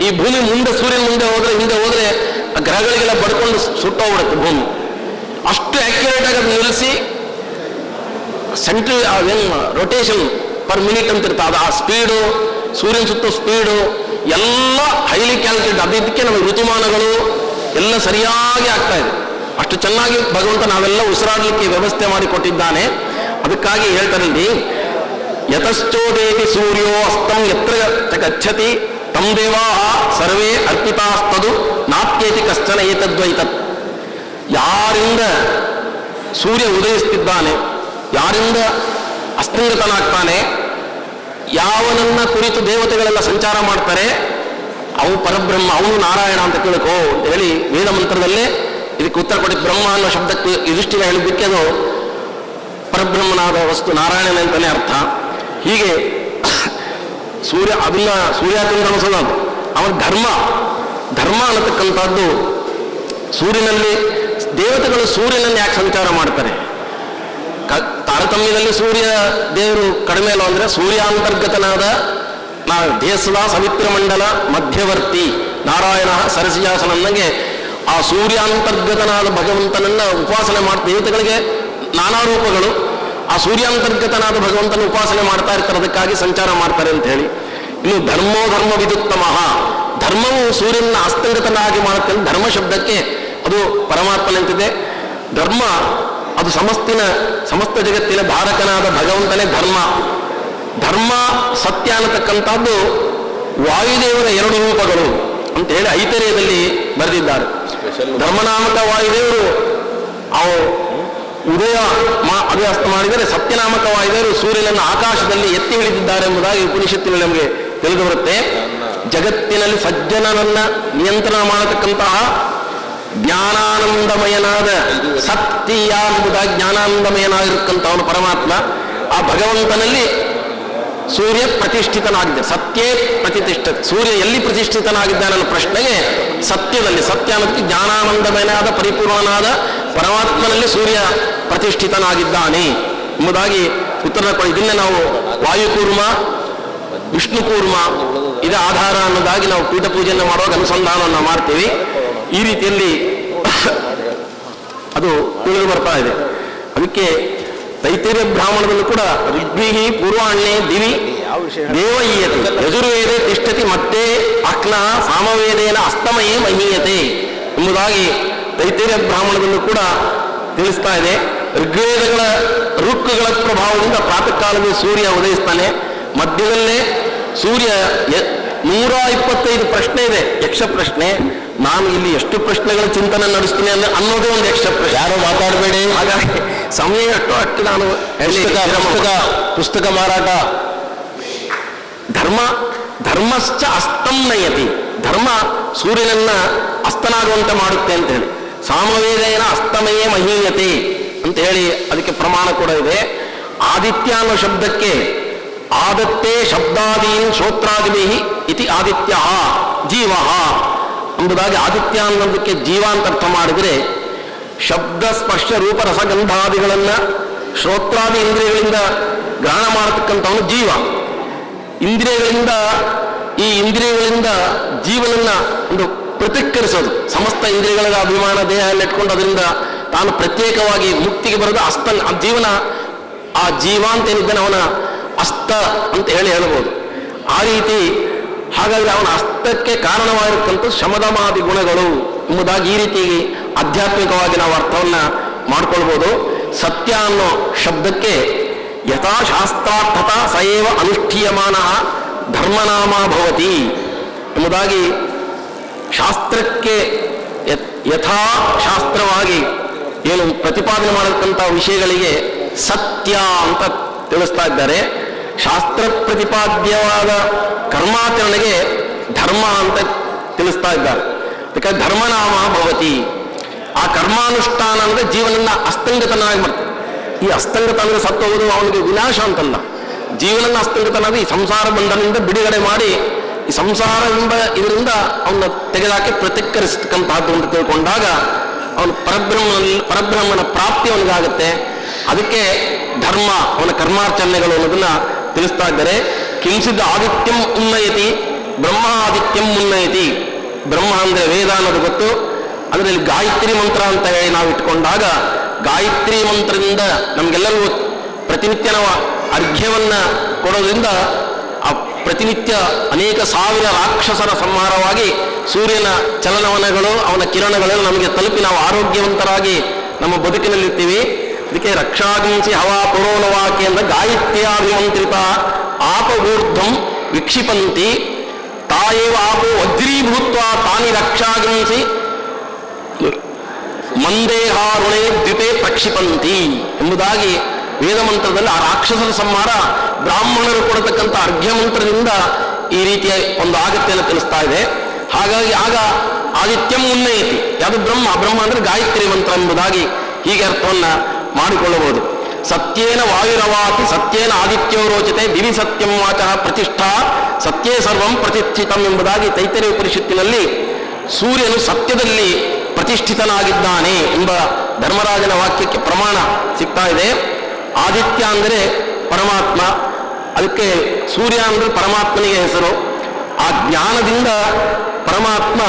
ಈ ಭೂಮಿ ಮುಂದೆ ಸೂರ್ಯನ ಹಿಂದೆ ಹೋದ್ರೆ ಆ ಗ್ರಹಗಳಿಗೆಲ್ಲ ಬಡ್ಕೊಂಡು ಸುಟ್ಟೋಗ್ಬಿಡುತ್ತೆ ಭೂಮಿ. ಅಷ್ಟು ಆಕ್ಯುರೇಟ್ ಆಗಿ ಅದು ನಿಲ್ಲಿಸಿ ಸೆಂಟ್ರಲ್ ರೊಟೇಷನ್ ಪರ್ ಮಿನಿಟ್ ಅಂತ ಇರ್ತದೆ. ಅದು ಆ ಸ್ಪೀಡು, ಸೂರ್ಯನ ಸುತ್ತ ಸ್ಪೀಡು ಎಲ್ಲ ಹೈಲಿ ಕ್ಯಾಲ್ಕುಲೇಟ್. ಅದಕ್ಕೆ ನಮಗೆ ಋತುಮಾನಗಳು ಎಲ್ಲ ಸರಿಯಾಗಿ ಆಗ್ತಾ ಇದೆ. ಅಷ್ಟು ಚೆನ್ನಾಗಿ ಭಗವಂತ ನಾವೆಲ್ಲ ಉಸಿರಾಡಲಿಕ್ಕೆ ವ್ಯವಸ್ಥೆ ಮಾಡಿ ಕೊಟ್ಟಿದ್ದಾನೆ. ಅದಕ್ಕಾಗಿ ಹೇಳ್ತಾರೆ ಇಲ್ಲಿ, ಯತಶ್ಚೋದೇತಿ ಸೂರ್ಯೋ ಅಸ್ತಂ ಯತ್ರ ಗಚ್ಚತಿ ತಂ ದೇವಾ ಸರ್ವೇ ಅರ್ಪಿತಾಸ್ತದು ನಾಪ್ಯೇತಿ ಕಶ್ಚನ ಏತದ್ವೈತತ್. ಯಾರಿಂದ ಸೂರ್ಯ ಉದಯಿಸ್ತಿದ್ದಾನೆ, ಯಾರಿಂದ ಅಸ್ತಂಗತನಾಗ್ತಾನೆ, ಯಾವನನ್ನ ಕುರಿತು ದೇವತೆಗಳೆಲ್ಲ ಸಂಚಾರ ಮಾಡ್ತಾರೆ, ಅವು ಪರಬ್ರಹ್ಮ, ಅವನು ನಾರಾಯಣ ಅಂತ ತಿಳ್ಕೋ ಹೇಳಿ ವೇದ ಮಂತ್ರದಲ್ಲೇ ಇದಕ್ಕೆ ಉತ್ತರ ಕೊಡಿ. ಬ್ರಹ್ಮ ಅನ್ನೋ ಶಬ್ದಕ್ಕೆ ಇದಿಷ್ಟಿನ ಹೇಳಿದ್ದಕ್ಕೆ ಅದು ಪರಬ್ರಹ್ಮನಾದ ವಸ್ತು ನಾರಾಯಣನ ಅಂತಾನೆ ಅರ್ಥ. ಹೀಗೆ ಅದನ್ನ ಸೂರ್ಯಚಂದ್ರನ ಅವನ ಧರ್ಮ ಅನ್ನತಕ್ಕಂಥದ್ದು ಸೂರ್ಯನಲ್ಲಿ. ದೇವತೆಗಳು ಸೂರ್ಯನನ್ನು ಯಾಕೆ ಸಂಚಾರ ಮಾಡ್ತಾರೆ? ತಾರತಮ್ಯದಲ್ಲಿ ಸೂರ್ಯ ದೇವರು ಕಡಿಮೆ ಅಲ್ಲ ಅಂದ್ರೆ ಸೂರ್ಯಾಂತರ್ಗತನಾದ ದೇಶದ ಸವಿತ್ರ ಮಂಡಲ ಮಧ್ಯವರ್ತಿ ನಾರಾಯಣ ಸರಸಿಯಾಸನಂಗೆ ಆ ಸೂರ್ಯಾಂತರ್ಗತನಾದ ಭಗವಂತನನ್ನ ಉಪಾಸನೆ ಮಾಡ್ತಾ ದೇವತೆಗಳಿಗೆ ನಾನಾ ರೂಪಗಳು, ಆ ಸೂರ್ಯಾಂತರ್ಗತನಾದ ಭಗವಂತನ ಉಪಾಸನೆ ಮಾಡ್ತಾ ಇರ್ತಾರೆ, ಅದಕ್ಕಾಗಿ ಸಂಚಾರ ಮಾಡ್ತಾರೆ ಅಂತ ಹೇಳಿ. ಇನ್ನು ಧರ್ಮ ವಿದುತ್ತಮಃ, ಧರ್ಮವು ಸೂರ್ಯನ ಅಸ್ತಂಗತನಾಗಿ ಮಾಡುತ್ತೆ. ಧರ್ಮ ಶಬ್ದಕ್ಕೆ ಅದು ಪರಮಾತ್ಮನಂತಿದೆ. ಧರ್ಮ ಅದು ಸಮಸ್ತ ಜಗತ್ತಿನ ಧಾರಕನಾದ ಭಗವಂತನೇ ಧರ್ಮ. ಧರ್ಮ ಸತ್ಯ ಅನ್ನತಕ್ಕಂಥದ್ದು ವಾಯುದೇವರ ಎರಡು ರೂಪಗಳು ಅಂತ ಹೇಳಿ ಐತರೇಯದಲ್ಲಿ ಬರೆದಿದ್ದಾರೆ. ಧರ್ಮನಾಮಕ ವಾಯುದೇವರು ಅವು ಉದಯ ಅಭ್ಯಾಸ ಮಾಡಿದರೆ, ಸತ್ಯನಾಮಕ ವಾಯುದೇವರು ಸೂರ್ಯನನ್ನು ಆಕಾಶದಲ್ಲಿ ಎತ್ತಿ ಹಿಡಿದಿದ್ದಾರೆ ಎಂಬುದಾಗಿ ಉಪನಿಷತ್ತಿನಲ್ಲಿ ನಮಗೆ ತಿಳಿದು ಬರುತ್ತೆ. ಜಗತ್ತಿನಲ್ಲಿ ಸಜ್ಜನರನ್ನ ನಿಯಂತ್ರಣ ಮಾಡತಕ್ಕಂತಹ ಜ್ಞಾನಾನಂದಮಯನಾದ ಸತ್ಯ ಎಂಬುದಾಗಿ ಜ್ಞಾನಾನಂದಮಯನಾಗಿರ್ತಕ್ಕಂಥವನು ಪರಮಾತ್ಮ. ಆ ಭಗವಂತನಲ್ಲಿ ಸೂರ್ಯ ಪ್ರತಿಷ್ಠಿತನಾಗಿದೆ. ಸತ್ಯೇ ಪ್ರತಿಷ್ಠಿತ. ಸೂರ್ಯ ಎಲ್ಲಿ ಪ್ರತಿಷ್ಠಿತನಾಗಿದ್ದಾನೆ ಅನ್ನೋ ಪ್ರಶ್ನೆಗೆ ಸತ್ಯದಲ್ಲಿ, ಸತ್ಯ ಅನ್ನೋದಕ್ಕೆ ಜ್ಞಾನಾನಂದಮಯನಾದ ಪರಿಪೂರ್ಣನಾದ ಪರಮಾತ್ಮನಲ್ಲಿ ಸೂರ್ಯ ಪ್ರತಿಷ್ಠಿತನಾಗಿದ್ದಾನೆ ಎಂಬುದಾಗಿ ಉತ್ತರ ಕೊಡಿ. ಇದನ್ನೇ ನಾವು ವಾಯುಕೂರ್ಮ, ವಿಷ್ಣುಕೂರ್ಮ ಇದೇ ಆಧಾರ ಅನ್ನೋದಾಗಿ ನಾವು ಪೀಠ ಪೂಜೆಯನ್ನು ಮಾಡುವಾಗ ಅನುಸಂಧಾನವನ್ನು ಮಾಡ್ತೀವಿ. ಈ ರೀತಿಯಲ್ಲಿ ಅದು ತಿಳಿದು ಬರ್ತಾ ಇದೆ. ಅದಕ್ಕೆ ತೈತೈರ್ಯ ಬ್ರಾಹ್ಮಣದಲ್ಲೂ ಕೂಡ ಋಗ್ವಿಹಿ ಪೂರ್ವಾಣ್ಯೆ ದಿವಿ ದೇವಯ್ಯತೆ ಯಜುರ್ವೇದೆ ತಿಷ್ಠತಿ ಮತ್ತೆ ಅಕ್ನ ಸಾಮವೇದೇನ ಅಸ್ತಮಯೇ ಮಹೀಯತೆ ಎಂಬುದಾಗಿ ತೈತೈರ್ಯ ಬ್ರಾಹ್ಮಣದಲ್ಲೂ ಕೂಡ ತಿಳಿಸ್ತಾ ಇದೆ. ಋಗ್ವೇದಗಳ ಋಕ್ಕುಗಳ ಪ್ರಭಾವದಿಂದ ಪ್ರಾತಃ ಕಾಲದಲ್ಲಿ ಸೂರ್ಯ ಉದಯಿಸ್ತಾನೆ. ಮಧ್ಯದಲ್ಲೇ ಸೂರ್ಯ 125 ಪ್ರಶ್ನೆ ಇದೆ, ಯಕ್ಷ ಪ್ರಶ್ನೆ. ನಾನು ಇಲ್ಲಿ ಎಷ್ಟು ಪ್ರಶ್ನೆಗಳ ಚಿಂತನೆ ನಡೆಸ್ತೀನಿ ಅನ್ನೋದೇ ಒಂದು ಯಕ್ಷ ಪ್ರಶ್ನೆ. ಯಾರು ಮಾತಾಡಬೇಡಿ, ಹಾಗಾಗಿ ಸಮಯ ಅಷ್ಟು ನಾನು ಪುಸ್ತಕ ಮಾರಾಟ. ಧರ್ಮಶ್ಚ ಅಸ್ತಂ ನಯತಿ. ಧರ್ಮ ಸೂರ್ಯನನ್ನ ಅಸ್ತನಾಗುವಂತೆ ಮಾಡುತ್ತೆ ಅಂತ ಹೇಳಿ. ಸಾಮವೇದೇನ ಅಸ್ತಮಯೇ ಮಹೀಯತೆ ಅಂತ ಹೇಳಿ ಅದಕ್ಕೆ ಪ್ರಮಾಣ ಕೂಡ ಇದೆ. ಆದಿತ್ಯ ಅನ್ನೋ ಶಬ್ದಕ್ಕೆ ಆದತ್ತೇ ಶಬ್ದಾದೀನ್ ಶ್ರೋತ್ರಾದಿಭಿ ಇತಿ ಆದಿತ್ಯ ಜೀವ ಎಂಬುದಾಗಿ ಆದಿತ್ಯ ಅನ್ನೋದಕ್ಕೆ ಜೀವ ಅಂತ ಅರ್ಥ ಮಾಡಿದರೆ, ಶಬ್ದ ಸ್ಪರ್ಶ ರೂಪ ರಸಗಂಧಾದಿಗಳನ್ನ ಶ್ರೋತ್ರಾದಿ ಇಂದ್ರಿಯಗಳಿಂದ ಗ್ರಹಣ ಮಾಡತಕ್ಕಂಥವನು ಜೀವ. ಈ ಇಂದ್ರಿಯಗಳಿಂದ ಜೀವನನ್ನ ಒಂದು ಪೃಥಕ್ಕರಿಸೋದು, ಸಮಸ್ತ ಇಂದ್ರಿಯಗಳ ಅಭಿಮಾನ ದೇಹದಲ್ಲಿ ಇಟ್ಕೊಂಡು ಅದರಿಂದ ತಾನು ಪ್ರತ್ಯೇಕವಾಗಿ ಮುಕ್ತಿಗೆ ಬರೋದು ಜೀವನ. ಆ ಜೀವ ಅಂತ ಏನಿದ್ದಾನೆ ಅವನ ಅಸ್ತ ಅಂತ ಹೇಳ್ಬೋದು. ಆ ರೀತಿ ಹಾಗಾಗಿ ಅವನ ಅಸ್ತಕ್ಕೆ ಕಾರಣವಾಗಿರ್ತಕ್ಕಂಥ ಶಮದಮಾದಿ ಗುಣಗಳು ಎಂಬುದಾಗಿ ಈ ರೀತಿ ಆಧ್ಯಾತ್ಮಿಕವಾಗಿ ನಾವು ಅರ್ಥವನ್ನ ಮಾಡ್ಕೊಳ್ಬೋದು. ಸತ್ಯ ಅನ್ನೋ ಶಬ್ದಕ್ಕೆ ಯಥಾಶಾಸ್ತ್ರಾರ್ಥತ ಸಯೇವ ಅನುಷ್ಠೀಯಮಾನ ಧರ್ಮನಾಮ ಭವತಿ ಎಂಬುದಾಗಿ ಶಾಸ್ತ್ರಕ್ಕೆ ಯಥಾಶಾಸ್ತ್ರವಾಗಿ ಏನು ಪ್ರತಿಪಾದನೆ ಮಾಡತಕ್ಕಂಥ ವಿಷಯಗಳಿಗೆ ಸತ್ಯ ಅಂತ ತಿಳಿಸ್ತಾ ಇದ್ದಾರೆ. ಶಾಸ್ತ್ರ ಪ್ರತಿಪಾದ್ಯವಾದ ಕರ್ಮಾಚರಣೆಗೆ ಧರ್ಮ ಅಂತ ತಿಳಿಸ್ತಾ ಇದ್ದಾರೆ. ಯಾಕಂದ್ರೆ ಧರ್ಮನಾಮ ಭವತಿ. ಆ ಕರ್ಮಾನುಷ್ಠಾನ ಅಂದರೆ ಜೀವನನ್ನ ಅಸ್ತಂಗತನಾಗಿ ಮಾಡ್ತಾರೆ. ಈ ಅಸ್ತಂಗತ ಅಂದರೆ ಸತ್ತೋದು ಅವನಿಗೆ ವಿನಾಶ ಅಂತಲ್ಲ. ಜೀವನನ್ನ ಅಸ್ತಂಗತನಾಗಿ ಈ ಸಂಸಾರ ಬಂಧನದಿಂದ ಬಿಡುಗಡೆ ಮಾಡಿ ಈ ಸಂಸಾರ ಎಂಬ ಇದರಿಂದ ಅವನ್ನ ತೆಗೆದಾಕಿ ಪ್ರತಿಕರಿಸತಕ್ಕಂತಹದ್ದು ಅಂತ ತಿಳ್ಕೊಂಡಾಗ ಅವನು ಪರಬ್ರಹ್ಮನ ಪ್ರಾಪ್ತಿ ಅವನಿಗಾಗುತ್ತೆ. ಅದಕ್ಕೆ ಧರ್ಮ ಅವನ ಕರ್ಮಾಚರಣೆಗಳು ಅನ್ನೋದನ್ನ ತಿಳಿಸ್ತಾ ಇದ್ದಾರೆ. ಕಿಂಚಿದ್ ಆದಿತ್ಯಂ ಉನ್ನಯತಿ ಬ್ರಹ್ಮ ಆದಿತ್ಯಂ ಉನ್ನಯತಿ. ಬ್ರಹ್ಮ ಅಂದ್ರೆ ವೇದ ಅನ್ನೋದು ಗೊತ್ತು. ಅದರಲ್ಲಿ ಗಾಯತ್ರಿ ಮಂತ್ರ ಅಂತ ಹೇಳಿ ನಾವು ಇಟ್ಕೊಂಡಾಗ ಗಾಯತ್ರಿ ಮಂತ್ರದಿಂದ ನಮ್ಗೆಲ್ಲರಿಗೂ ಪ್ರತಿನಿತ್ಯ ನಾವು ಅರ್ಘ್ಯವನ್ನ ಕೊಡೋದ್ರಿಂದ ಆ ಪ್ರತಿನಿತ್ಯ ಅನೇಕ ಸಾವಿರ ರಾಕ್ಷಸರ ಸಂಹಾರವಾಗಿ ಸೂರ್ಯನ ಚಲನವಲನಗಳು ಅವನ ಕಿರಣಗಳು ನಮಗೆ ತಲುಪಿ ನಾವು ಆರೋಗ್ಯವಂತರಾಗಿ ನಮ್ಮ ಬದುಕಿನಲ್ಲಿರ್ತೀವಿ. ಅದಕ್ಕೆ ರಕ್ಷಾಗಿಂಸಿ ಹವಾ ಪುರೋಣವಾಕ್ಯ ಅಂದ್ರೆ ಗಾಯತ್ರ್ಯಾಭಿಮಂತ್ರಿತ ಆಪಗೂರ್ಧಂ ವಿಕ್ಷಿಪಂತಿ ತಾಯೇವ ಆಪೋ ವಜ್ರೀಭೂತ್ವ ತಾನಿ ರಕ್ಷಾಗಿಂಸಿ ಮಂದೇಹಾರುಣೆ ದ್ವಿಪೇ ಪ್ರಕ್ಷಿಪಂತಿ ಎಂಬುದಾಗಿ ವೇದ ಮಂತ್ರದಲ್ಲಿ ಆ ರಾಕ್ಷಸರ ಸಂಹಾರ ಬ್ರಾಹ್ಮಣರು ಕೊಡತಕ್ಕಂಥ ಅರ್ಘ್ಯ ಮಂತ್ರದಿಂದ ಈ ರೀತಿಯ ಒಂದು ಆಗತ್ಯವನ್ನು ತಿಳಿಸ್ತಾ ಇದೆ. ಹಾಗಾಗಿ ಆಗ ಆದಿತ್ಯಂ ಉನ್ನಯತಿ. ಯಾವುದು ಬ್ರಹ್ಮ ಅಂದ್ರೆ ಗಾಯತ್ರಿ ಮಂತ್ರ ಎಂಬುದಾಗಿ ಹೀಗೆ ಅರ್ಥವನ್ನ ಮಾಡಿಕೊಳ್ಳಬಹುದು. ಸತ್ಯೇನ ವಾಯುರವಾತಿ ಸತ್ಯೇನ ಆದಿತ್ಯೋ ರೋಚತೆ ದಿವಿ ಸತ್ಯಂ ವಾಚಃ ಪ್ರತಿಷ್ಠಾ ಸತ್ಯೇ ಸರ್ವಂ ಪ್ರತಿಷ್ಠಿತಂ ಎಂಬುದಾಗಿ ತೈತರೀಯ ಉಪನಿಷತ್ತಿನಲ್ಲಿ ಸೂರ್ಯನು ಸತ್ಯದಲ್ಲಿ ಪ್ರತಿಷ್ಠಿತನಾಗಿದ್ದಾನೆ ಎಂಬ ಧರ್ಮರಾಜನ ವಾಕ್ಯಕ್ಕೆ ಪ್ರಮಾಣ ಸಿಗ್ತಾ ಇದೆ. ಆದಿತ್ಯ ಅಂದರೆ ಪರಮಾತ್ಮ, ಅದಕ್ಕೆ ಸೂರ್ಯ ಅಂದರೆ ಪರಮಾತ್ಮನಿಗೆ ಹೆಸರು. ಆ ಜ್ಞಾನದಿಂದ ಪರಮಾತ್ಮ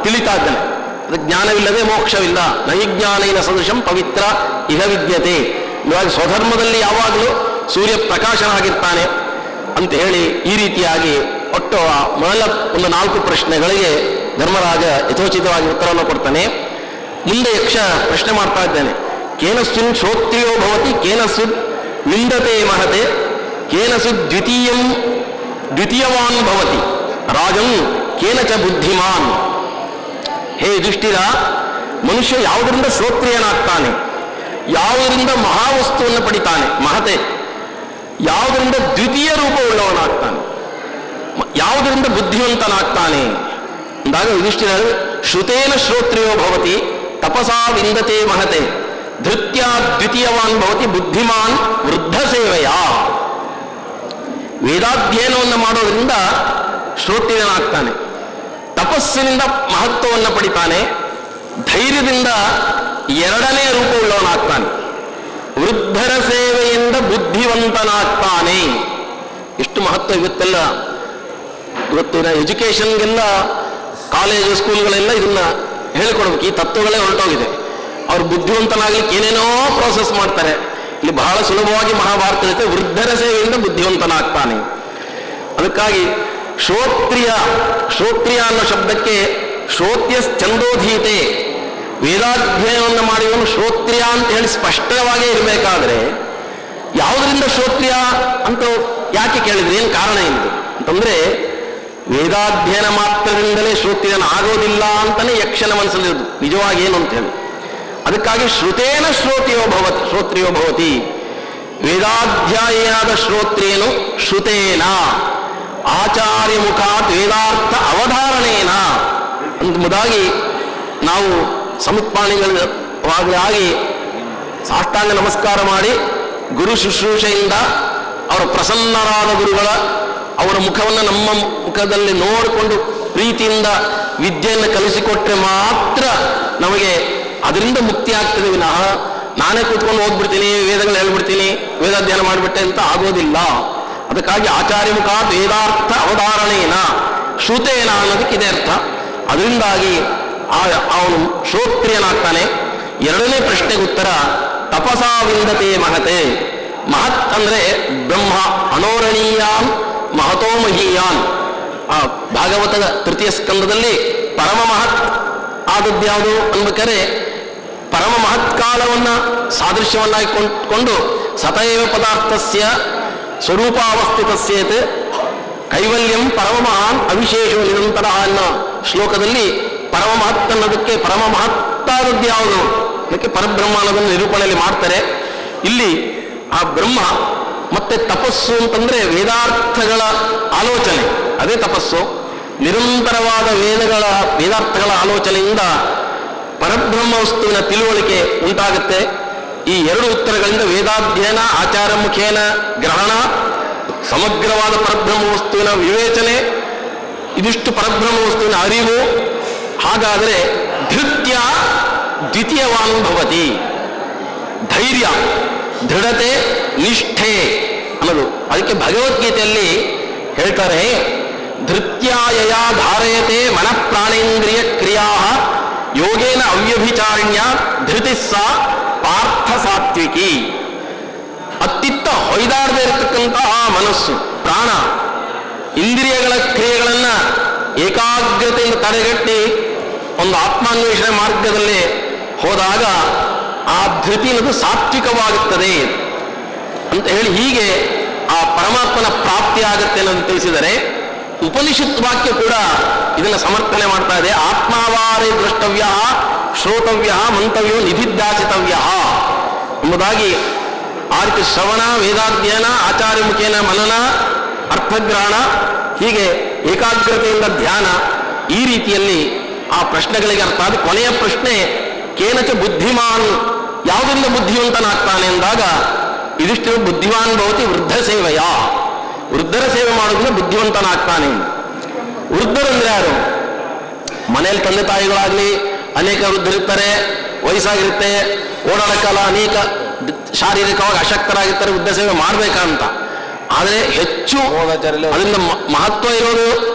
ತಿಳಿತಾ ಇದ್ದಾನೆ. ಅದಕ್ಕೆ ಜ್ಞಾನವಿಲ್ಲದೆ ಮೋಕ್ಷವಿಲ್ಲ. ನೈಜ್ಞಾನೇನ ಸದೃಶಂ ಪವಿತ್ರ ಇಹ ವಿದ್ಯತೆ. ಇವಾಗ ಸ್ವಧರ್ಮದಲ್ಲಿ ಯಾವಾಗಲೂ ಸೂರ್ಯ ಪ್ರಕಾಶನಾಗಿರ್ತಾನೆ ಅಂತ ಹೇಳಿ ಈ ರೀತಿಯಾಗಿ ಒಟ್ಟು ಮೊದಲ ಒಂದು 4 ಪ್ರಶ್ನೆಗಳಿಗೆ ಧರ್ಮರಾಜ ಯಥೋಚಿತವಾಗಿ ಉತ್ತರವನ್ನು ಕೊಡ್ತಾನೆ. ಮುಂದೆ ಯಕ್ಷ ಪ್ರಶ್ನೆ ಮಾಡ್ತಾ ಇದ್ದಾನೆ. ಕೇನಸ್ಸುನ್ ಶ್ರೋತ್ರಿಯೋ ಭವತಿ ಕೇನಸ್ಸುನ್ ನಿಂದತೆ ಮಹತೆ ಕೇನಸು ದ್ವಿತೀಯವಾನ್ ಭವತಿ ರಾಜನ್ ಕೇನಚ ಬುದ್ಧಿಮಾನ್. ಹೇ ಯುಧಿಷ್ಠಿರ, ಮನುಷ್ಯ ಯಾವುದರಿಂದ ಶ್ರೋತ್ರಿಯನಾಗ್ತಾನೆ, ಯಾವುದರಿಂದ ಮಹಾವಸ್ತುವನ್ನು ಪಡಿತಾನೆ, ಮಹತೆ, ಯಾವುದರಿಂದ ದ್ವಿತೀಯ ರೂಪವುಳ್ಳವನಾಗ್ತಾನೆ, ಯಾವುದರಿಂದ ಬುದ್ಧಿವಂತನಾಗ್ತಾನೆ ಅಂದಾಗ ಯುಧಿಷ್ಠಿರ ಶ್ರುತೇನ ಶ್ರೋತ್ರಿಯೋ ಭವತಿ ತಪಸಾ ವಿಂದತೆ ಮಹತೆ ಧೃತ್ಯ ದ್ವಿತೀಯವಾನ್ ಭವತಿ ಬುದ್ಧಿಮಾನ್ ವೃದ್ಧ ಸೇವೆಯ. ವೇದಾಧ್ಯಯನವನ್ನು ಮಾಡೋದರಿಂದ ಶ್ರೋತ್ರಿಯನಾಗ್ತಾನೆ, ತಪಸ್ಸಿನಿಂದ ಮಹತ್ವವನ್ನು ಪಡಿತಾನೆ, ಧೈರ್ಯದಿಂದ ಎರಡನೇ ರೂಪವುಳ್ಳವನಾಗ್ತಾನೆ, ವೃದ್ಧರ ಸೇವೆಯಿಂದ ಬುದ್ಧಿವಂತನಾಗ್ತಾನೆ. ಎಷ್ಟು ಮಹತ್ವ ಇವತ್ತಿನ ಎಜುಕೇಷನ್ಗೆಲ್ಲ ಕಾಲೇಜು ಸ್ಕೂಲ್ಗಳೆಲ್ಲ ಇದನ್ನ ಹೇಳಿಕೊಡ್ಬೇಕು. ಈ ತತ್ವಗಳೇ ಹೊರಟೋಗಿದೆ. ಅವ್ರು ಬುದ್ಧಿವಂತನಾಗ್ಲಿಕ್ಕೆ ಏನೇನೋ ಪ್ರೋಸೆಸ್ ಮಾಡ್ತಾರೆ. ಇಲ್ಲಿ ಬಹಳ ಸುಲಭವಾಗಿ ಮಹಾಭಾರತ ಜೊತೆ ವೃದ್ಧರ ಸೇವೆಯಿಂದ ಬುದ್ಧಿವಂತನಾಗ್ತಾನೆ. ಅದಕ್ಕಾಗಿ ಶ್ರೋತ್ರಿಯ ಅನ್ನೋ ಶಬ್ದಕ್ಕೆ ಶ್ರೋತ್ಯ ಛಂದೋಧೀತೆ, ವೇದಾಧ್ಯಯನವನ್ನು ಮಾಡಿದವನು ಶ್ರೋತ್ರಿಯ ಅಂತ ಹೇಳಿ ಸ್ಪಷ್ಟವಾಗೇ ಇರಬೇಕಾದ್ರೆ ಯಾವುದರಿಂದ ಶ್ರೋತ್ರಿಯ ಅಂತ ಯಾಕೆ ಕೇಳಿದ್ರೆ ಏನು ಕಾರಣ ಏನಿದೆ ಅಂತಂದ್ರೆ, ವೇದಾಧ್ಯಯನ ಮಾತ್ರದಿಂದಲೇ ಶ್ರೋತ್ರಿಯನಾಗೋದಿಲ್ಲ ಅಂತಾನೆ ಯಕ್ಷನ ಮನಸ್ಸಲ್ಲಿರೋದು ನಿಜವಾಗಿ ಏನು ಅಂತ ಹೇಳಿ. ಅದಕ್ಕಾಗಿ ಶ್ರುತೇನ ಶ್ರೋತ್ರಿಯೋ ಭವತಿ, ವೇದಾಧ್ಯಾಯಿಯಾದ ಶ್ರೋತ್ರಿಯನು ಶ್ರುತೇನ ಆಚಾರ್ಯ ಮುಖಾತ್ ವೇದಾರ್ಥ ಅವಧಾರಣೇನ ಎಂಬುದಾಗಿ ನಾವು ಸಮುತ್ಪಾಣಿಗಳಾಗಿ ಸಾಷ್ಟಾಂಗ ನಮಸ್ಕಾರ ಮಾಡಿ ಗುರು ಶುಶ್ರೂಷೆಯಿಂದ ಅವರ ಪ್ರಸನ್ನರಾದ ಗುರುಗಳ ಅವರ ಮುಖವನ್ನು ನಮ್ಮ ಮುಖದಲ್ಲಿ ನೋಡಿಕೊಂಡು ಪ್ರೀತಿಯಿಂದ ವಿದ್ಯೆಯನ್ನು ಕಲಿಸಿಕೊಟ್ರೆ ಮಾತ್ರ ನಮಗೆ ಅದರಿಂದ ಮುಕ್ತಿ ಆಗ್ತದೆ ವಿನಃ ನಾನೇ ಕೂತ್ಕೊಂಡು ಹೋಗ್ಬಿಡ್ತೀನಿ, ವೇದಗಳು ಹೇಳ್ಬಿಡ್ತೀನಿ, ವೇದಾಧ್ಯಯನ ಮಾಡಿಬಿಟ್ಟೆ ಅಂತ ಆಗೋದಿಲ್ಲ. ಅದಕ್ಕಾಗಿ ಆಚಾರ್ಯ ಮುಖ ವೇದಾರ್ಥ ಅವಧಾರಣೇನ ಶ್ರುತೇನ ಅನ್ನೋದಕ್ಕೆ ಇದೇ ಅರ್ಥ. ಅದರಿಂದಾಗಿ ಅವನು ಶ್ರೋತ್ರಿಯನಾಗ್ತಾನೆ. ಎರಡನೇ ಪ್ರಶ್ನೆಗೆ ಉತ್ತರ ತಪಸಾ ವಿಂದತೆ ಮಹತೆ. ಮಹತ್ ಅಂದ್ರೆ ಬ್ರಹ್ಮ, ಅನೋರಣೀಯಾನ್ ಮಹತೋ ಮಹೀಯಾನ್. ಆ ಭಾಗವತದ ತೃತೀಯ ಸ್ಕಂದದಲ್ಲಿ ಪರಮ ಮಹತ್ ಆದದ್ಯಾವುದು ಅನ್ಬೇಕಾದ್ರೆ ಪರಮ ಮಹತ್ಕಾಲವನ್ನ ಸಾದೃಶ್ಯವನ್ನಾಗಿ ಕೊಂಡು ಸತೈವ ಪದಾರ್ಥಸ್ಯ ಸ್ವರೂಪಾವಸ್ಥಿತಸ್ಯೇತ್ ಕೈವಲ್ಯಂ ಪರಮ ಮಹಾನ್ ಅವಿಶೇಷೋ ನಿರಂತರ ಅನ್ನೋ ಶ್ಲೋಕದಲ್ಲಿ ಪರಮ ಮಹತ್ ಅನ್ನೋದಕ್ಕೆ ಪರಮ ಮಹತ್ತಾದದ್ಯಾವುದು ಅದಕ್ಕೆ ಪರಬ್ರಹ್ಮ ಅನ್ನೋದನ್ನು ನಿರೂಪಣೆಯಲ್ಲಿ ಮಾಡ್ತಾರೆ. ಇಲ್ಲಿ ಆ ಬ್ರಹ್ಮ ಮತ್ತೆ ತಪಸ್ಸು ಅಂತಂದ್ರೆ ವೇದಾರ್ಥಗಳ ಆಲೋಚನೆ, ಅದೇ ತಪಸ್ಸು. ನಿರಂತರವಾದ ವೇದಾರ್ಥಗಳ ಆಲೋಚನೆಯಿಂದ ಪರಬ್ರಹ್ಮ ವಸ್ತುವಿನ ತಿಳುವಳಿಕೆ ಉಂಟಾಗುತ್ತೆ. ಈ ಎರಡು ಉತ್ತರಗಳಿಂದ ವೇದಾಧ್ಯಯನ, ಆಚಾರ ಮುಖೇನ ಗ್ರಹಣ, ಸಮಗ್ರವಾದ ಪರಬ್ರಹ್ಮ ವಸ್ತುವಿನ ವಿವೇಚನೆ, ಇದಿಷ್ಟು ಪರಬ್ರಹ್ಮ ವಸ್ತುವಿನ ಅರಿವು. ಹಾಗಾದರೆ ಧೃತ್ಯ ದ್ವಿತೀಯವಾನ್ ಭವತಿ, ಧೈರ್ಯ, ದೃಢತೆ, ನಿಷ್ಠೆ ಅನ್ನೋದು. ಅದಕ್ಕೆ ಭಗವದ್ಗೀತೆಯಲ್ಲಿ ಹೇಳ್ತಾರೆ, ಧೃತ್ಯಾಯ ಧಾರಯತೆ ಮನಃ ಪ್ರಾಣೇಂದ್ರಿಯ ಕ್ರಿಯಾ ಯೋಗೇನ ಅವ್ಯಭಿಚಾರಿಣ್ಯ ಧೃತಿಸ್ಸ ಪಾರ್ಥ ಸಾತ್ವಿಕಿ. ಅತ್ತಿತ್ತ ಹೊಯ್ದಾಡದೇ ಇರತಕ್ಕಂತಹ ಮನಸ್ಸು, ಪ್ರಾಣ, ಇಂದ್ರಿಯಗಳ ಕ್ರಿಯೆಗಳನ್ನ ಏಕಾಗ್ರತೆಯಿಂದ ತಡೆಗಟ್ಟಿ ಒಂದು ಆತ್ಮಾನ್ವೇಷಣೆ ಮಾರ್ಗದಲ್ಲಿ ಹೋದಾಗ ಆ ಧೃತಿ ಅನ್ನೋದು ಸಾತ್ವಿಕವಾಗುತ್ತದೆ ಅಂತ ಹೇಳಿ ಹೀಗೆ ಆ ಪರಮಾತ್ಮನ ಪ್ರಾಪ್ತಿ ಆಗುತ್ತೆ ಅನ್ನೋದು ತಿಳಿಸಿದರೆ, ಉಪನಿಷತ್ ವಾಕ್ಯ ಕೂಡ ಇದನ್ನು ಸಮರ್ಥನೆ ಮಾಡ್ತಾ ಇದೆ. ಆತ್ಮಾವಾರೇ ದ್ರಷ್ಟವ್ಯ, ಶ್ರೋತವ್ಯ, ಮಂತವ್ಯೋ, ನಿಧಿಧ್ಯಾಸಿತವ್ಯ ಎಂಬುದಾಗಿ ಆ ರೀತಿ ಶ್ರವಣ, ವೇದಾಧ್ಯಯನ, ಆಚಾರ್ಯ ಮುಖೇನ ಮನನ, ಅರ್ಥಗ್ರಹಣ, ಹೀಗೆ ಏಕಾಗ್ರತೆಯಿಂದ ಧ್ಯಾನ, ಈ ರೀತಿಯಲ್ಲಿ ಆ ಪ್ರಶ್ನೆಗಳಿಗೆ ಅರ್ಥ. ಅದು ಕೊನೆಯ ಪ್ರಶ್ನೆ ಕೇನಚ ಬುದ್ಧಿಮಾನ್, ಯಾವುದರಿಂದ ಬುದ್ಧಿವಂತನಾಗ್ತಾನೆ ಎಂದಾಗ ಇದಿಷ್ಟು ಬುದ್ಧಿವಾನ್ ಭವತಿ ವೃದ್ಧ ಸೇವೆಯ, ವೃದ್ಧರ ಸೇವೆ ಮಾಡೋದ್ರಿಂದ ಬುದ್ಧಿವಂತನಾಗ್ತಾನೆ. ವೃದ್ಧರಂದ್ರೆ ಯಾರು? ಮನೆಯಲ್ಲಿ ತಂದೆ ತಾಯಿಗಳಾಗ್ಲಿ ಅನೇಕ ವೃದ್ಧರಿರ್ತಾರೆ, ವಯಸ್ಸಾಗಿರುತ್ತೆ, ಓಡಾಡಕ್ಕಲ್ಲ, ಅನೇಕ ಶಾರೀರಿಕವಾಗಿ ಅಶಕ್ತರಾಗಿರ್ತಾರೆ, ವೃದ್ಧ ಸೇವೆ ಮಾಡ್ಬೇಕಂತ. ಆದರೆ ಹೆಚ್ಚು ಅದರಿಂದ ಮಹತ್ವ ಇರೋದು,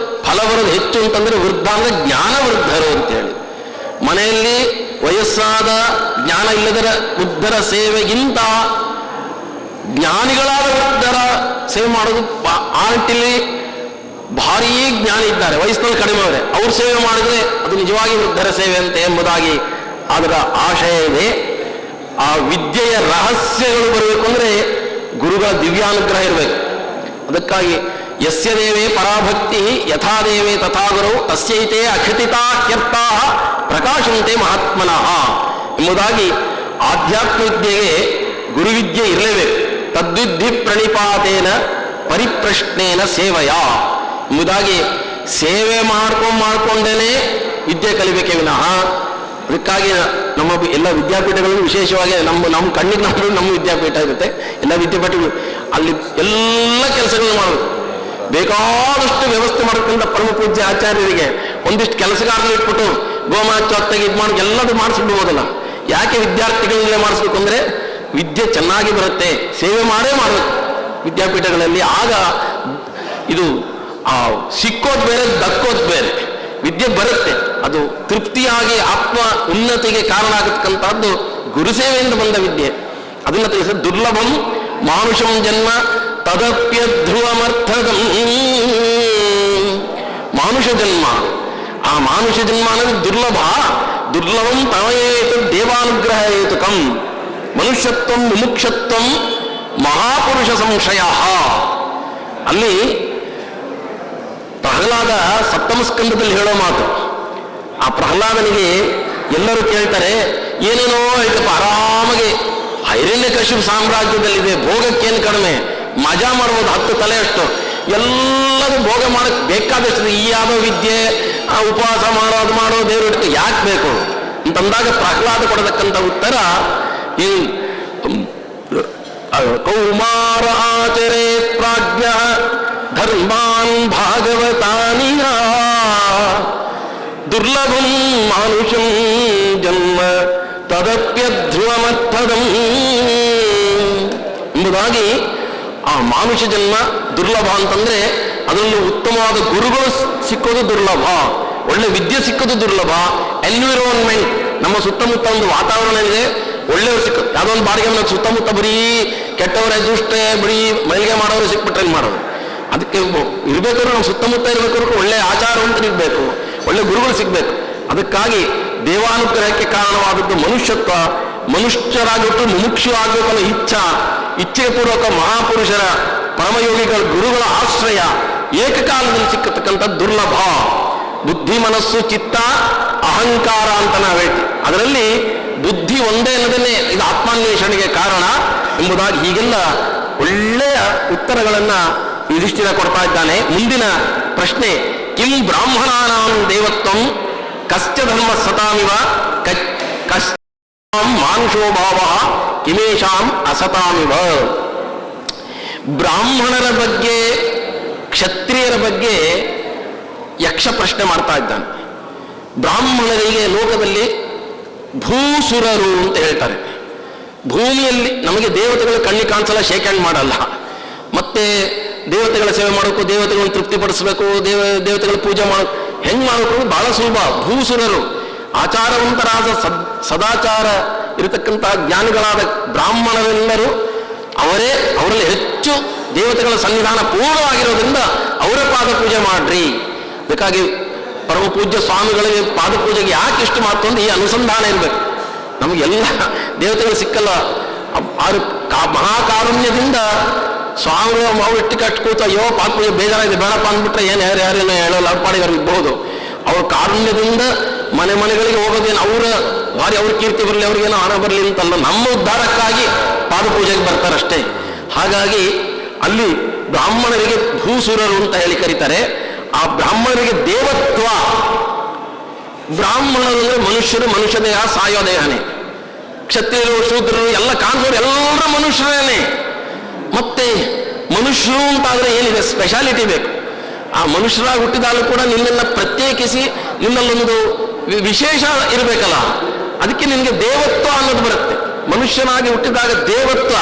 ಫಲ ಬರೋದು ಹೆಚ್ಚು ಅಂತಂದ್ರೆ ವೃದ್ಧ ಅಂದ್ರೆ ಜ್ಞಾನ ವೃದ್ಧರು ಅಂತೇಳಿ. ಮನೆಯಲ್ಲಿ ವಯಸ್ಸಾದ ಜ್ಞಾನ ಇಲ್ಲದರ ವೃದ್ಧರ ಸೇವೆಗಿಂತ ಜ್ಞಾನಿಗಳಾದ ವೃದ್ಧರ ಸೇವೆ ಮಾಡೋದು. ಆಂಟಿಲಿ ಭಾರೀ ಜ್ಞಾನಿ ಇದ್ದಾರೆ, ವಯಸ್ಸಿನಲ್ಲಿ ಕಡಿಮೆ ಅವರೇ, ಅವ್ರ ಸೇವೆ ಮಾಡಿದ್ರೆ ಅದು ನಿಜವಾಗಿ ವೃದ್ಧರ ಸೇವೆ ಅಂತ ಎಂಬುದಾಗಿ ಅದರ ಆಶಯ ಇದೆ. ಆ ವಿದ್ಯೆಯ ರಹಸ್ಯಗಳು ಬರಬೇಕು ಅಂದ್ರೆ ಗುರುಗಳ ದಿವ್ಯಾನುಗ್ರಹ ಇರಬೇಕು. ಅದಕ್ಕಾಗಿ ಯಸ್ಯ ದೇವೇ ಪರಾಭಕ್ತಿ ಯಥಾ ದೇವೇ ತಥಾ ಗುರು ತಸ್ಯೈತೆ ಅಖತಿತಾ ಹ್ಯರ್ಥಾ ಪ್ರಕಾಶಂತೆ ಮಹಾತ್ಮನಃ ಎಂಬುದಾಗಿ ಆಧ್ಯಾತ್ಮ ವಿದ್ಯೆಗೆ ಗುರುವಿದ್ಯೆ ಇರಲೇಬೇಕು. ತದ್ವಿಧಿ ಪ್ರಣಿಪಾತೇನ ಪರಿಪ್ರಶ್ನೇನ ಸೇವೆಯ ಎಂಬುದಾಗಿ ಸೇವೆ ಮಾಡ್ಕೊಂಡೇನೆ ವಿದ್ಯೆ ಕಲಿಬೇಕೇ ವಿನಃ. ಅದಕ್ಕಾಗಿ ನಮ್ಮ ಎಲ್ಲ ವಿದ್ಯಾಪೀಠಗಳು ವಿಶೇಷವಾಗಿ ನಮ್ಮ ಕಣ್ಣಿಗೆ ನಮ್ಮ ವಿದ್ಯಾಪೀಠ ಇರುತ್ತೆ. ಎಲ್ಲ ವಿದ್ಯಾಪೀಠಗಳು ಅಲ್ಲಿ ಎಲ್ಲ ಕೆಲಸಗಳನ್ನು ಮಾಡಬೇಕು. ಬೇಕಾದಷ್ಟು ವ್ಯವಸ್ಥೆ ಮಾಡ್ಕೊಂಡ ಪರಮ ಪೂಜ್ಯ ಆಚಾರ್ಯರಿಗೆ ಒಂದಿಷ್ಟು ಕೆಲಸಗಾರರು ಇಟ್ಬಿಟ್ಟು ಗೋಮಾಚೊತ್ತಾಗಿ ಇದು ಮಾಡಿ ಎಲ್ಲದೂ ಮಾಡಿಸ್ಬಿಡ್ಬೋದಲ್ಲ. ಯಾಕೆ ವಿದ್ಯಾರ್ಥಿಗಳನ್ನೇ ಮಾಡಿಸ್ಬೇಕು ಅಂದರೆ ವಿದ್ಯೆ ಚೆನ್ನಾಗಿ ಬರುತ್ತೆ, ಸೇವೆ ಮಾಡಬೇಕು ವಿದ್ಯಾಪೀಠಗಳಲ್ಲಿ. ಆಗ ಇದು ಸಿಕ್ಕೋದು ಬೇರೆ, ದಕ್ಕೋದು ಬೇರೆ. ವಿದ್ಯೆ ಬರುತ್ತೆ, ಅದು ತೃಪ್ತಿಯಾಗಿ ಆತ್ಮ ಉನ್ನತಿಗೆ ಕಾರಣ ಆಗತಕ್ಕಂಥದ್ದು ಗುರುಸೇವೆಯಿಂದ ಬಂದ ವಿದ್ಯೆ. ಅದನ್ನ ತಿಳಿಸ ದುರ್ಲಭಂ ಮಾನುಷಂ ಜನ್ಮ ತದಪ್ಯ ಧ್ರುವಮರ್ಥದಂ. ಮಾನುಷ ಜನ್ಮ, ಆ ಮಾನುಷ ಜನ್ಮ ಅನ್ನೋದು ದುರ್ಲಭಂ ತಮಯೇತು ದೇವಾನುಗ್ರಹ ಹೇತುಕಂ ಮನುಷ್ಯತ್ವಂ ಮುಮುಕ್ಷತ್ವಂ ಮಹಾಪುರುಷ ಸಂಶಯ. ಅಲ್ಲಿ ಪ್ರಹ್ಲಾದ ಸಪ್ತಮ ಸ್ಕಂದದಲ್ಲಿ ಹೇಳೋ ಮಾತು, ಆ ಪ್ರಹ್ಲಾದನಿಗೆ ಎಲ್ಲರೂ ಕೇಳ್ತಾರೆ, ಏನೇನೋ ಆಯ್ತಪ್ಪ, ಆರಾಮಾಗಿ ಹಿರಣ್ಯಕಶಿಪು ಸಾಮ್ರಾಜ್ಯದಲ್ಲಿದೆ, ಭೋಗಕ್ಕೇನು ಕಡಿಮೆ, ಮಜಾ ಮಾಡ್ಬೋದು 10 ತಲೆ ಅಷ್ಟು, ಎಲ್ಲದೂ ಭೋಗ ಮಾಡಕ್ಕೆ ಬೇಕಾದಷ್ಟು, ಈ ಯಾವುದೋ ವಿದ್ಯೆ ಉಪವಾಸ ಮಾಡೋ ದೇವರು ಇಡ್ಕೊ ಯಾಕೆ ಬೇಕು ಅಂತಂದಾಗ ಪ್ರಹ್ಲಾದ ಕೊಡತಕ್ಕಂಥ ಉತ್ತರ ಈ ಕೌಮಾರ ಆಚರೇ ಪ್ರಾಜ್ಞ ಧರ್ಮಾನ್ ಭಾಗವತಾನಿ ದುರ್ಲಭಂ ಮಾನುಷಂ ಜನ್ಮ ತದಪ್ಯಧ್ರುವಮರ್ಥದಂ ಎಂಬುದಾಗಿ ಆ ಮಾನುಷ ಜನ್ಮ ದುರ್ಲಭ ಅಂತಂದ್ರೆ ಅದರಲ್ಲಿ ಉತ್ತಮವಾದ ಗುರುಗಳು ಸಿಕ್ಕೋದು ದುರ್ಲಭ, ಒಳ್ಳೆ ವಿದ್ಯೆ ಸಿಕ್ಕೋದು ದುರ್ಲಭ. ಎನ್ವಿರಾನ್ಮೆಂಟ್, ನಮ್ಮ ಸುತ್ತಮುತ್ತ ಒಂದು ವಾತಾವರಣ ಇದೆ, ಒಳ್ಳೆಯವರು ಸಿಕ್ಕೋದು. ಯಾವುದೋ ಒಂದು ಬಾಡಿಗೆ ಮನೆ ಸುತ್ತಮುತ್ತ ಬರೀ ಕೆಟ್ಟವರೇ, ದುಷ್ಟೇ, ಬರೀ ಮೈಲಿಗೆ ಮಾಡೋರು ಸಿಕ್ಬಿಟ್ರೆ ಮಾಡೋದು. ಅದಕ್ಕೆ ಇರ್ಬೇಕಾದ್ರೆ ನಾವು ಸುತ್ತಮುತ್ತ ಇರ್ಬೇಕಾದ್ರೆ ಒಳ್ಳೆ ಆಚಾರವಂತರು ಇರಬೇಕು, ಒಳ್ಳೆ ಗುರುಗಳು ಸಿಗ್ಬೇಕು. ಅದಕ್ಕಾಗಿ ದೇವಾನುಗ್ರಹಕ್ಕೆ ಕಾರಣವಾದದ್ದು ಮನುಷ್ಯತ್ವ. ಮನುಷ್ಯರಾಗಿಟ್ಟು ಮುಮುಕ್ಷು ಆಗಬೇಕನ್ನೋ ಇಚ್ಛೆ ಪೂರ್ವಕ ಮಹಾಪುರುಷರ ಪರಮಯೋಗಿಗಳ ಗುರುಗಳ ಆಶ್ರಯ ಏಕಕಾಲದಲ್ಲಿ ಸಿಕ್ಕತಕ್ಕಂಥ ದುರ್ಲಭ. ಬುದ್ಧಿ, ಮನಸ್ಸು, ಚಿತ್ತ, ಅಹಂಕಾರ ಅಂತ ನಾವು ಹೇಳ್ತೀವಿ. ಅದರಲ್ಲಿ ಬುದ್ಧಿ ಒಂದೇ ಅನ್ನೋದನ್ನೇ ಇದು ಆತ್ಮಾನ್ವೇಷಣೆಗೆ ಕಾರಣ ಎಂಬುದಾಗಿ ಹೀಗೆಲ್ಲ ಒಳ್ಳೆಯ ಉತ್ತರಗಳನ್ನ ಯುಧಿಷ್ಠಿರ ಕೊಡ್ತಾ ಇದ್ದಾನೆ. ಮುಂದಿನ ಪ್ರಶ್ನೆ, ಕಿಂ ಬ್ರಾಹ್ಮಣಾನಾಂ ದೇವತ್ವಂ ಕಶ್ಚ ಧರ್ಮ ಸತಾಮಿವ ಕಶ್ಚಾಂ ಮಾನುಷೋ ಭಾವ ಕಿಮೇಶಾಂ ಅಸತಾಮಿವ. ಬ್ರಾಹ್ಮಣರ ಬಗ್ಗೆ, ಕ್ಷತ್ರಿಯರ ಬಗ್ಗೆ ಯಕ್ಷ ಪ್ರಶ್ನೆ ಮಾಡ್ತಾ ಇದ್ದಾನೆ. ಬ್ರಾಹ್ಮಣರಿಗೆ ಲೋಕದಲ್ಲಿ ಭೂಸುರರು ಅಂತ ಹೇಳ್ತಾರೆ. ಭೂಮಿಯಲ್ಲಿ ನಮಗೆ ದೇವತೆಗಳು ಕಣ್ಣಿಗೆ ಕಾಣಿಸಲ್ಲ, ಶೇಕ್ ಹ್ಯಾಂಡ್ ಮಾಡಲ್ಲ. ಮತ್ತೆ ದೇವತೆಗಳ ಸೇವೆ ಮಾಡೋಕ್ಕೂ, ದೇವತೆಗಳನ್ನು ತೃಪ್ತಿಪಡಿಸಬೇಕು, ದೇವತೆಗಳ ಪೂಜೆ ಮಾಡೋದು ಹೆಂಗೆ ಮಾಡೋಕ್ಕೂ ಬಹಳ ಸುಲಭ. ಭೂಸುರರು ಆಚಾರವಂತರಾದ ಸದಾಚಾರ ಇರತಕ್ಕಂತಹ ಜ್ಞಾನಿಗಳಾದ ಬ್ರಾಹ್ಮಣರೆಲ್ಲರೂ ಅವರಲ್ಲಿ ಹೆಚ್ಚು ದೇವತೆಗಳ ಸನ್ನಿಧಾನ ಪೂರ್ಣವಾಗಿರೋದ್ರಿಂದ ಅವರ ಪಾದ ಪೂಜೆ ಮಾಡ್ರಿ. ಅದಕ್ಕಾಗಿ ಪರಮ ಪೂಜ್ಯ ಸ್ವಾಮಿಗಳಿಗೆ ಪಾದ ಪೂಜೆಗೆ ಯಾಕೆ ಇಷ್ಟು ಮಾತು ಅಂದ್ರೆ ಈ ಅನುಸಂಧಾನ ಇರಬೇಕು. ನಮಗೆಲ್ಲ ದೇವತೆಗಳು ಸಿಕ್ಕಲ್ಲ. ಮಹಾಕಾರುಣ್ಯದಿಂದ ಸ್ವಾಮಿಗಳು ಮಾವು ಇಟ್ಟು ಕಟ್ಕೂತ ಅಯ್ಯೋ ಪಾದ ಪೂಜೆ ಬೇಜಾರಾಗಿದೆ ಬೇಡಪ್ಪ ಅಂದ್ಬಿಟ್ರೆ ಯಾರೇನೋ ಹೇಳೋಲ್ಲ, ಪಾಡಿಗಾರು ಇರ್ಬೋದು. ಅವ್ರ ಕಾರುಣ್ಯದಿಂದ ಮನೆಗಳಿಗೆ ಹೋಗೋದೇನು ಅವ್ರ ಕೀರ್ತಿ ಬರಲಿ, ಅವ್ರಿಗೇನೋ ಹಣ ಬರಲಿ ಅಂತಲ್ಲ, ನಮ್ಮ ಉದ್ಧಾರಕ್ಕಾಗಿ ಪಾದ ಪೂಜೆಗೆ ಬರ್ತಾರಷ್ಟೇ. ಹಾಗಾಗಿ ಅಲ್ಲಿ ಬ್ರಾಹ್ಮಣರಿಗೆ ಭೂಸುರರು ಅಂತ ಹೇಳಿ ಕರೀತಾರೆ. ಆ ಬ್ರಾಹ್ಮಣರಿಗೆ ದೇವತ್ವ, ಬ್ರಾಹ್ಮಣರು ಅಂದ್ರೆ ಮನುಷ್ಯ ದೇಹ ಸಾಯೋ ದೇಹನೇ. ಕ್ಷತ್ರಿಯರು, ಶೂದ್ರರು ಎಲ್ಲ ಕಾಣಿಸೋರು ಎಲ್ಲರ ಮನುಷ್ಯರೇನೆ. ಮತ್ತೆ ಮನುಷ್ಯರು ಅಂತಾದ್ರೆ ಏನಿದೆ, ಸ್ಪೆಷಾಲಿಟಿ ಬೇಕು. ಆ ಮನುಷ್ಯರಾಗಿ ಹುಟ್ಟಿದಾಗಲೂ ಕೂಡ ನಿನ್ನನ್ನ ಪ್ರತ್ಯೇಕಿಸಿ ನಿನ್ನಲ್ಲೊಂದು ವಿಶೇಷ ಇರಬೇಕಲ್ಲ, ಅದಕ್ಕೆ ನಿನಗೆ ದೇವತ್ವ ಅನ್ನೋದು ಬರುತ್ತೆ. ಮನುಷ್ಯನಾಗಿ ಹುಟ್ಟಿದಾಗ ದೇವತ್ವ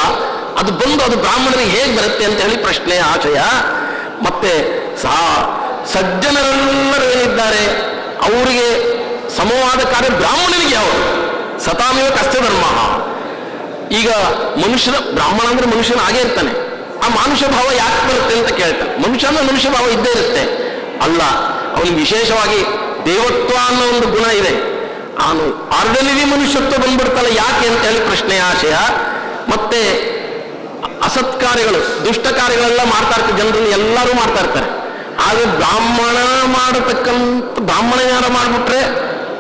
ಅದು ಬಂದು ಅದು ಬ್ರಾಹ್ಮಣರಿಗೆ ಹೇಗೆ ಬರುತ್ತೆ ಅಂತ ಹೇಳಿ ಪ್ರಶ್ನೆ, ಆಶಯ. ಮತ್ತೆ ಸಜ್ಜನರೆಲ್ಲರೂ ಏನಿದ್ದಾರೆ ಅವರಿಗೆ ಸಮವಾದ ಕಾರ್ಯ ಬ್ರಾಹ್ಮಣನಿಗೆ ಯಾವುದು? ಸತಾಮಿವ ಕಷ್ಟ ಧರ್ಮ. ಈಗ ಬ್ರಾಹ್ಮಣ ಅಂದ್ರೆ ಮನುಷ್ಯನ ಹಾಗೆ ಇರ್ತಾನೆ, ಆ ಮಾನುಷ ಭಾವ ಯಾಕೆ ಬರುತ್ತೆ ಅಂತ ಕೇಳ್ತಾನೆ. ಮನುಷ್ಯ ಅಂದ್ರೆ ಮನುಷ್ಯ ಭಾವ ಇದ್ದೇ ಇರುತ್ತೆ ಅಲ್ಲ, ಅವನಿಗೆ ವಿಶೇಷವಾಗಿ ದೇವತ್ವ ಅನ್ನೋ ಒಂದು ಗುಣ ಇದೆ. ಅವನು ಆರ್ಡನರಿ ಮನುಷ್ಯತ್ವ ಬಂದ್ಬಿಡ್ತಲ್ಲ ಯಾಕೆ ಅಂತ ಹೇಳಿ ಪ್ರಶ್ನೆ, ಆಶಯ. ಮತ್ತೆ ಅಸತ್ಕಾರ್ಯಗಳು, ದುಷ್ಟ ಕಾರ್ಯಗಳೆಲ್ಲ ಮಾಡ್ತಾ ಇರ್ತಾರೆ, ಜನರಲ್ಲಿ ಎಲ್ಲರೂ ಮಾಡ್ತಾ ಇರ್ತಾರೆ. ಆದರೆ ಬ್ರಾಹ್ಮಣ ಮಾಡತಕ್ಕಂಥ ಬ್ರಾಹ್ಮಣ ಯಾರು ಮಾಡಿಬಿಟ್ರೆ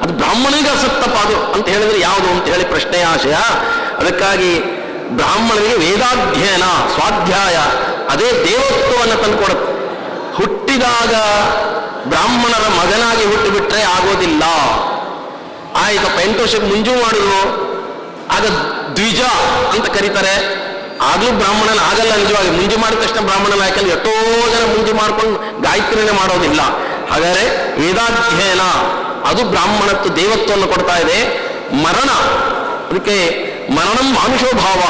ಅದು ಬ್ರಾಹ್ಮಣಿಗೆ ಅಸತ್ತಪ್ಪ ಅದು ಅಂತ ಹೇಳಿದ್ರೆ ಯಾವುದು ಅಂತ ಹೇಳಿ ಪ್ರಶ್ನೆಯ ಆಶಯ. ಅದಕ್ಕಾಗಿ ಬ್ರಾಹ್ಮಣನಿಗೆ ವೇದಾಧ್ಯಯನ, ಸ್ವಾಧ್ಯಾಯ ಅದೇ ದೇವತ್ವವನ್ನು ತಂದುಕೊಡುತ್ತೆ. ಹುಟ್ಟಿದಾಗ ಬ್ರಾಹ್ಮಣರ ಮಗನಾಗಿ ಹುಟ್ಟಿಬಿಟ್ರೆ ಆಗೋದಿಲ್ಲ. ಆಯ್ತಪ್ಪ 8 ವರ್ಷಕ್ಕೆ ಮುಂಜು ಮಾಡಿದ್ರು, ಆಗ ದ್ವಿಜ ಅಂತ ಕರೀತಾರೆ, ಆಗಲೂ ಬ್ರಾಹ್ಮಣನ ಆಗಲ್ಲ. ನಿಜವಾಗಿ ಮುಂಜಿ ಮಾಡಿದ ತಕ್ಷಣ ಬ್ರಾಹ್ಮಣನ, ಯಾಕಂದ್ರೆ ಎಷ್ಟೋ ಜನ ಮುಂಜಿ ಮಾಡ್ಕೊಂಡು ಗಾಯತ್ರಿನೇ ಮಾಡೋದಿಲ್ಲ. ಹಾಗಾದರೆ ವೇದಾಧ್ಯಯನ ಅದು ಬ್ರಾಹ್ಮಣತ್ವ ದೇವತ್ವವನ್ನು ಕೊಡ್ತಾ ಇದೆ. ಮರಣ, ಅದಕ್ಕೆ ಮರಣಂ ಮಾನುಷೋ ಭಾವ.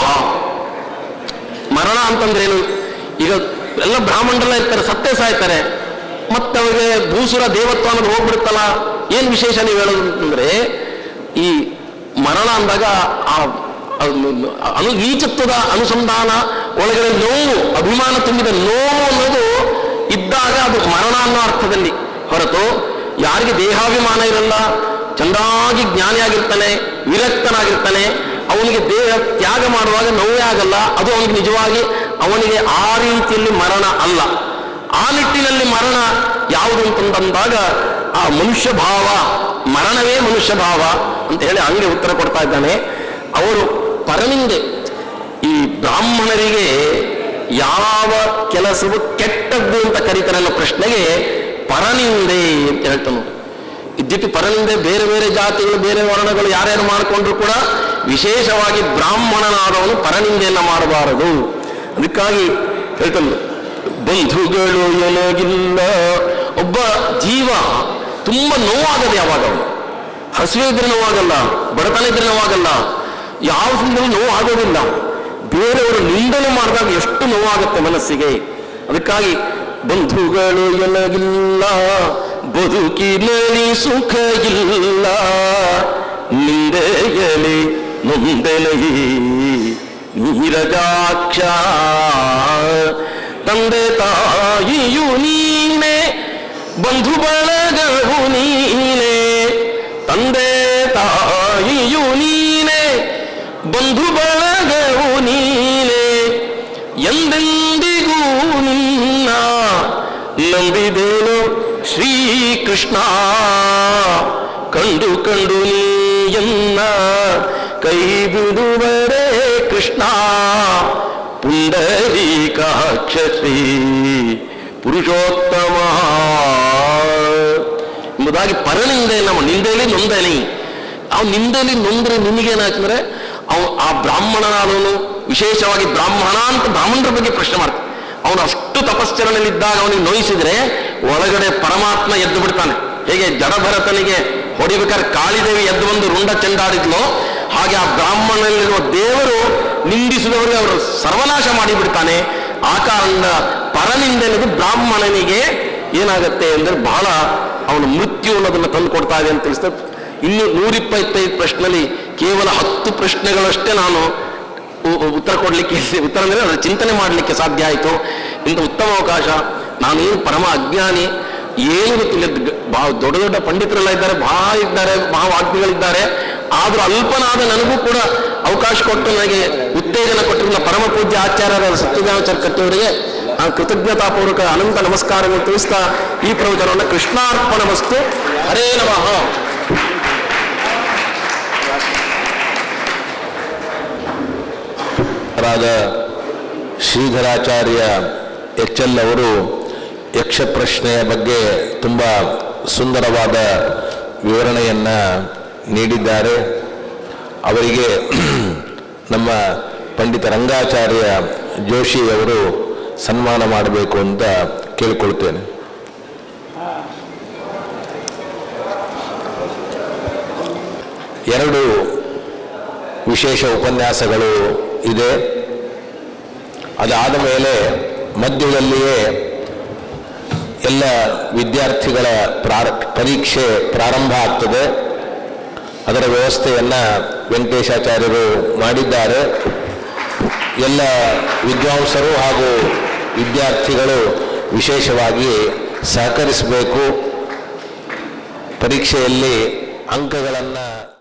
ಮರಣ ಅಂತಂದ್ರೇನು? ಈಗ ಎಲ್ಲ ಬ್ರಾಹ್ಮಣರೆಲ್ಲ ಇರ್ತಾರೆ, ಸತ್ತೇ ಸಾಯ್ತಾರೆ, ಮತ್ತೆ ಅವರಿಗೆ ಭೂಸುರ ದೇವತ್ವ ಅನ್ನೋದು ಹೋಗ್ಬಿಡುತ್ತಲ್ಲ. ಏನು ವಿಶೇಷ ನೀವು ಹೇಳೋದು ಅಂತಂದ್ರೆ, ಈ ಮರಣ ಅಂದಾಗ ನೀಚತ್ವದ ಅನುಸಂಧಾನ ಒಳಗಡೆ ನೋವು, ಅಭಿಮಾನ ತುಂಬಿದ ನೋವು ಅನ್ನೋದು ಇದ್ದಾಗ ಅದು ಮರಣ ಅನ್ನೋ ಅರ್ಥದಲ್ಲಿ ಹೊರತು ಯಾರಿಗೆ ದೇಹಾಭಿಮಾನ ಇರಲ್ಲ, ಚೆನ್ನಾಗಿ ಜ್ಞಾನಿಯಾಗಿರ್ತಾನೆ, ವಿರಕ್ತನಾಗಿರ್ತಾನೆ, ಅವನಿಗೆ ದೇಹ ತ್ಯಾಗ ಮಾಡುವಾಗ ನೋವೇ ಆಗಲ್ಲ. ಅದು ಅವನಿಗೆ ನಿಜವಾಗಿ ಅವನಿಗೆ ಆ ರೀತಿಯಲ್ಲಿ ಮರಣ ಅಲ್ಲ. ಆ ನಿಟ್ಟಿನಲ್ಲಿ ಮರಣ ಯಾವುದು ಅಂತಂದಾಗ ಆ ಮನುಷ್ಯ ಭಾವ, ಮರಣವೇ ಮನುಷ್ಯ ಭಾವ ಅಂತ ಹೇಳಿ ಹಂಗೆ ಉತ್ತರ ಕೊಡ್ತಾ ಇದ್ದಾನೆ. ಅವರು ಪರನಿಂದೆ, ಈ ಬ್ರಾಹ್ಮಣರಿಗೆ ಯಾವ ಕೆಲಸವು ಕೆಟ್ಟದ್ದು ಅಂತ ಕರೀತಾರೆ ಅನ್ನೋ ಪ್ರಶ್ನೆಗೆ ಪರನಿಂದೆ ಅಂತ ಹೇಳ್ತಾನೆ. ಇದ್ದಿಟ್ಟು ಪರನಿಂದೆ ಬೇರೆ ಬೇರೆ ಜಾತಿಗಳು, ಬೇರೆ ವರ್ಣಗಳು ಯಾರ್ಯಾರು ಮಾಡಿಕೊಂಡ್ರು ಕೂಡ ವಿಶೇಷವಾಗಿ ಬ್ರಾಹ್ಮಣನಾದವನು ಪರನಿಂದೆಯನ್ನ ಮಾಡಬಾರದು. ಅದಕ್ಕಾಗಿ ಹೇಳ್ತಾನೆ, ಬಂಧುಗಳು ಎನಗಿಲ್ಲ. ಒಬ್ಬ ಜೀವ ತುಂಬಾ ನೋವಾಗದೆ ಯಾವಾಗ, ಅವನು ಹಸಿವೆ ಇದ್ರೆ ನೋವಾಗಲ್ಲ, ಬಡತನ ಇದ್ರೆ ನೋವಾಗಲ್ಲ, ಯಾವ ಸಂದರ್ಭ ನೋವು ಆಗೋದಿಲ್ಲ. ಬೇರೆಯವರು ನಿಂದನೆ ಮಾಡಿದಾಗ ಎಷ್ಟು ನೋವಾಗುತ್ತೆ ಮನಸ್ಸಿಗೆ. ಅದಕ್ಕಾಗಿ ಬಂಧುಗಳು ಎನಗಿಲ್ಲ, ಬದುಕಿನಲ್ಲಿ ಸುಖ ಇಲ್ಲ, ನಿಂದೆಯಲಿ ನೊಂದೆಲೈ ನೀರಜಾಕ್ಷ. ತಂದೆ ತಾಯಿಯು ನೀನೆ, ಬಂಧು ಬಳಗವು ನೀನೆ, ತಂದೆ ತಾಯಿಯು ನೀನೆ, ಬಂಧು ಬಳಗವು ನೀನೆ, ಎಂದೆಂದಿಗೂ ನಿನ್ನ ನಂಬಿದೇನು ಶ್ರೀಕೃಷ್ಣ. ಕಂಡು ಕಂಡು ನೀಯನ್ನ ಕೈ ಬಿಡುವರೇ ಕೃಷ್ಣ, ಪುಂಡರೀಕಾಕ್ಷ ಶ್ರೀ ಪುರುಷೋತ್ತಮ ಎಂಬುದಾಗಿ ಪರನಿಂದೆ. ನಮ್ಮ ನಿಂದೆಯಲ್ಲಿ ನೊಂದನಿ, ಅವ್ ನಿಂದೆಯಲ್ಲಿ ನೊಂದ್ರೆ ನಿನಗೇನಾಗ್ತಂದ್ರೆ ಅವನು ಆ ಬ್ರಾಹ್ಮಣನಾದವನು, ವಿಶೇಷವಾಗಿ ಬ್ರಾಹ್ಮಣ ಅಂತ ಬ್ರಾಹ್ಮಣರ ಬಗ್ಗೆ ಪ್ರಶ್ನೆ ಮಾಡ್ತಾನೆ. ಅವನು ಅಷ್ಟು ತಪಶ್ಚರಣೆಯಲ್ಲಿದ್ದಾಗ ಅವನಿಗೆ ನೋಯಿಸಿದ್ರೆ ಒಳಗಡೆ ಪರಮಾತ್ಮ ಎದ್ದು ಬಿಡ್ತಾನೆ. ಹೇಗೆ ಜಡಭರತನಿಗೆ ಹೊಡಿಬೇಕಾದ್ರೆ ಕಾಳಿದೇವಿ ಎದ್ದು ಬಂದು ರುಂಡ ಚೆಂಡಾಡಿದ್ಲು, ಹಾಗೆ ಆ ಬ್ರಾಹ್ಮಣನಲ್ಲಿರುವ ದೇವರು ನಿಂದಿಸಿದವರಿಗೆ ಅವರು ಸರ್ವನಾಶ ಮಾಡಿಬಿಡ್ತಾನೆ. ಆ ಕಾರಣ ಪರನಿಂದೆನ್ನೋದು ಬ್ರಾಹ್ಮಣನಿಗೆ ಏನಾಗತ್ತೆ ಅಂದರೆ ಬಹಳ ಅವನು ಮೃತ್ಯು ಅನ್ನೋದನ್ನು ತಂದು ಕೊಡ್ತಾ ಇದೆ ಅಂತ ತಿಳಿಸ್ತದೆ. ಇನ್ನು 125 ಪ್ರಶ್ನೆಯಲ್ಲಿ ಕೇವಲ 10 ಪ್ರಶ್ನೆಗಳಷ್ಟೇ ನಾನು ಉತ್ತರ ಕೊಡಲಿಕ್ಕೆ, ಉತ್ತರ ಅಂದರೆ ಅದರ ಚಿಂತನೆ ಮಾಡಲಿಕ್ಕೆ ಸಾಧ್ಯ ಆಯಿತು. ಇಂಥ ಉತ್ತಮ ಅವಕಾಶ. ನಾನೇನು ಪರಮ ಅಜ್ಞಾನಿ, ಏನು ಗೊತ್ತಿಲ್ಲ. ದೊಡ್ಡ ದೊಡ್ಡ ಪಂಡಿತರೆಲ್ಲ ಇದ್ದಾರೆ, ಮಹಾವಾಗ್ಮಿಗಳಿದ್ದಾರೆ. ಆದರೂ ಅಲ್ಪನಾದ ನನಗೂ ಕೂಡ ಅವಕಾಶ ಕೊಟ್ಟು ನನಗೆ ಉತ್ತೇಜನ ಕೊಟ್ಟಿರುವ ಪರಮ ಪೂಜ್ಯ ಆಚಾರ್ಯರ ಸತ್ಯನಾರಾಯಣ ಕಟ್ಟಿಯವರಿಗೆ ನಾನು ಕೃತಜ್ಞತಾಪೂರ್ವಕ ಅನಂತ ನಮಸ್ಕಾರಗಳು ತಿಳಿಸ್ತಾ ಈ ಪ್ರವಚನವನ್ನು ಕೃಷ್ಣಾರ್ಪಣಮಸ್ತು. ಹರೇ ನಮಃ. ರಾದ ಶ್ರೀಧರಾಚಾರ್ಯ ಎಚ್.ಎಲ್. ಅವರು ಯಕ್ಷ ಪ್ರಶ್ನೆಯ ಬಗ್ಗೆ ತುಂಬ ಸುಂದರವಾದ ವಿವರಣೆಯನ್ನು ನೀಡಿದ್ದಾರೆ. ಅವರಿಗೆ ನಮ್ಮ ಪಂಡಿತ ರಂಗಾಚಾರ್ಯ ಜೋಶಿ ಅವರು ಸನ್ಮಾನ ಮಾಡಬೇಕು ಅಂತ ಕೇಳಿಕೊಳ್ತೇನೆ. ಎರಡು ವಿಶೇಷ ಉಪನ್ಯಾಸಗಳು ಇದೆ. ಅದಾದ ಮೇಲೆ ಮಧ್ಯದಲ್ಲಿಯೇ ಎಲ್ಲ ವಿದ್ಯಾರ್ಥಿಗಳ ಪರೀಕ್ಷೆ ಪ್ರಾರಂಭ ಆಗ್ತದೆ. ಅದರ ವ್ಯವಸ್ಥೆಯನ್ನು ವೆಂಕಟೇಶಾಚಾರ್ಯರು ಮಾಡಿದ್ದಾರೆ. ಎಲ್ಲ ವಿದ್ವಾಂಸರು ಹಾಗೂ ವಿದ್ಯಾರ್ಥಿಗಳು ವಿಶೇಷವಾಗಿ ಸಹಕರಿಸಬೇಕು. ಪರೀಕ್ಷೆಯಲ್ಲಿ ಅಂಕಗಳನ್ನು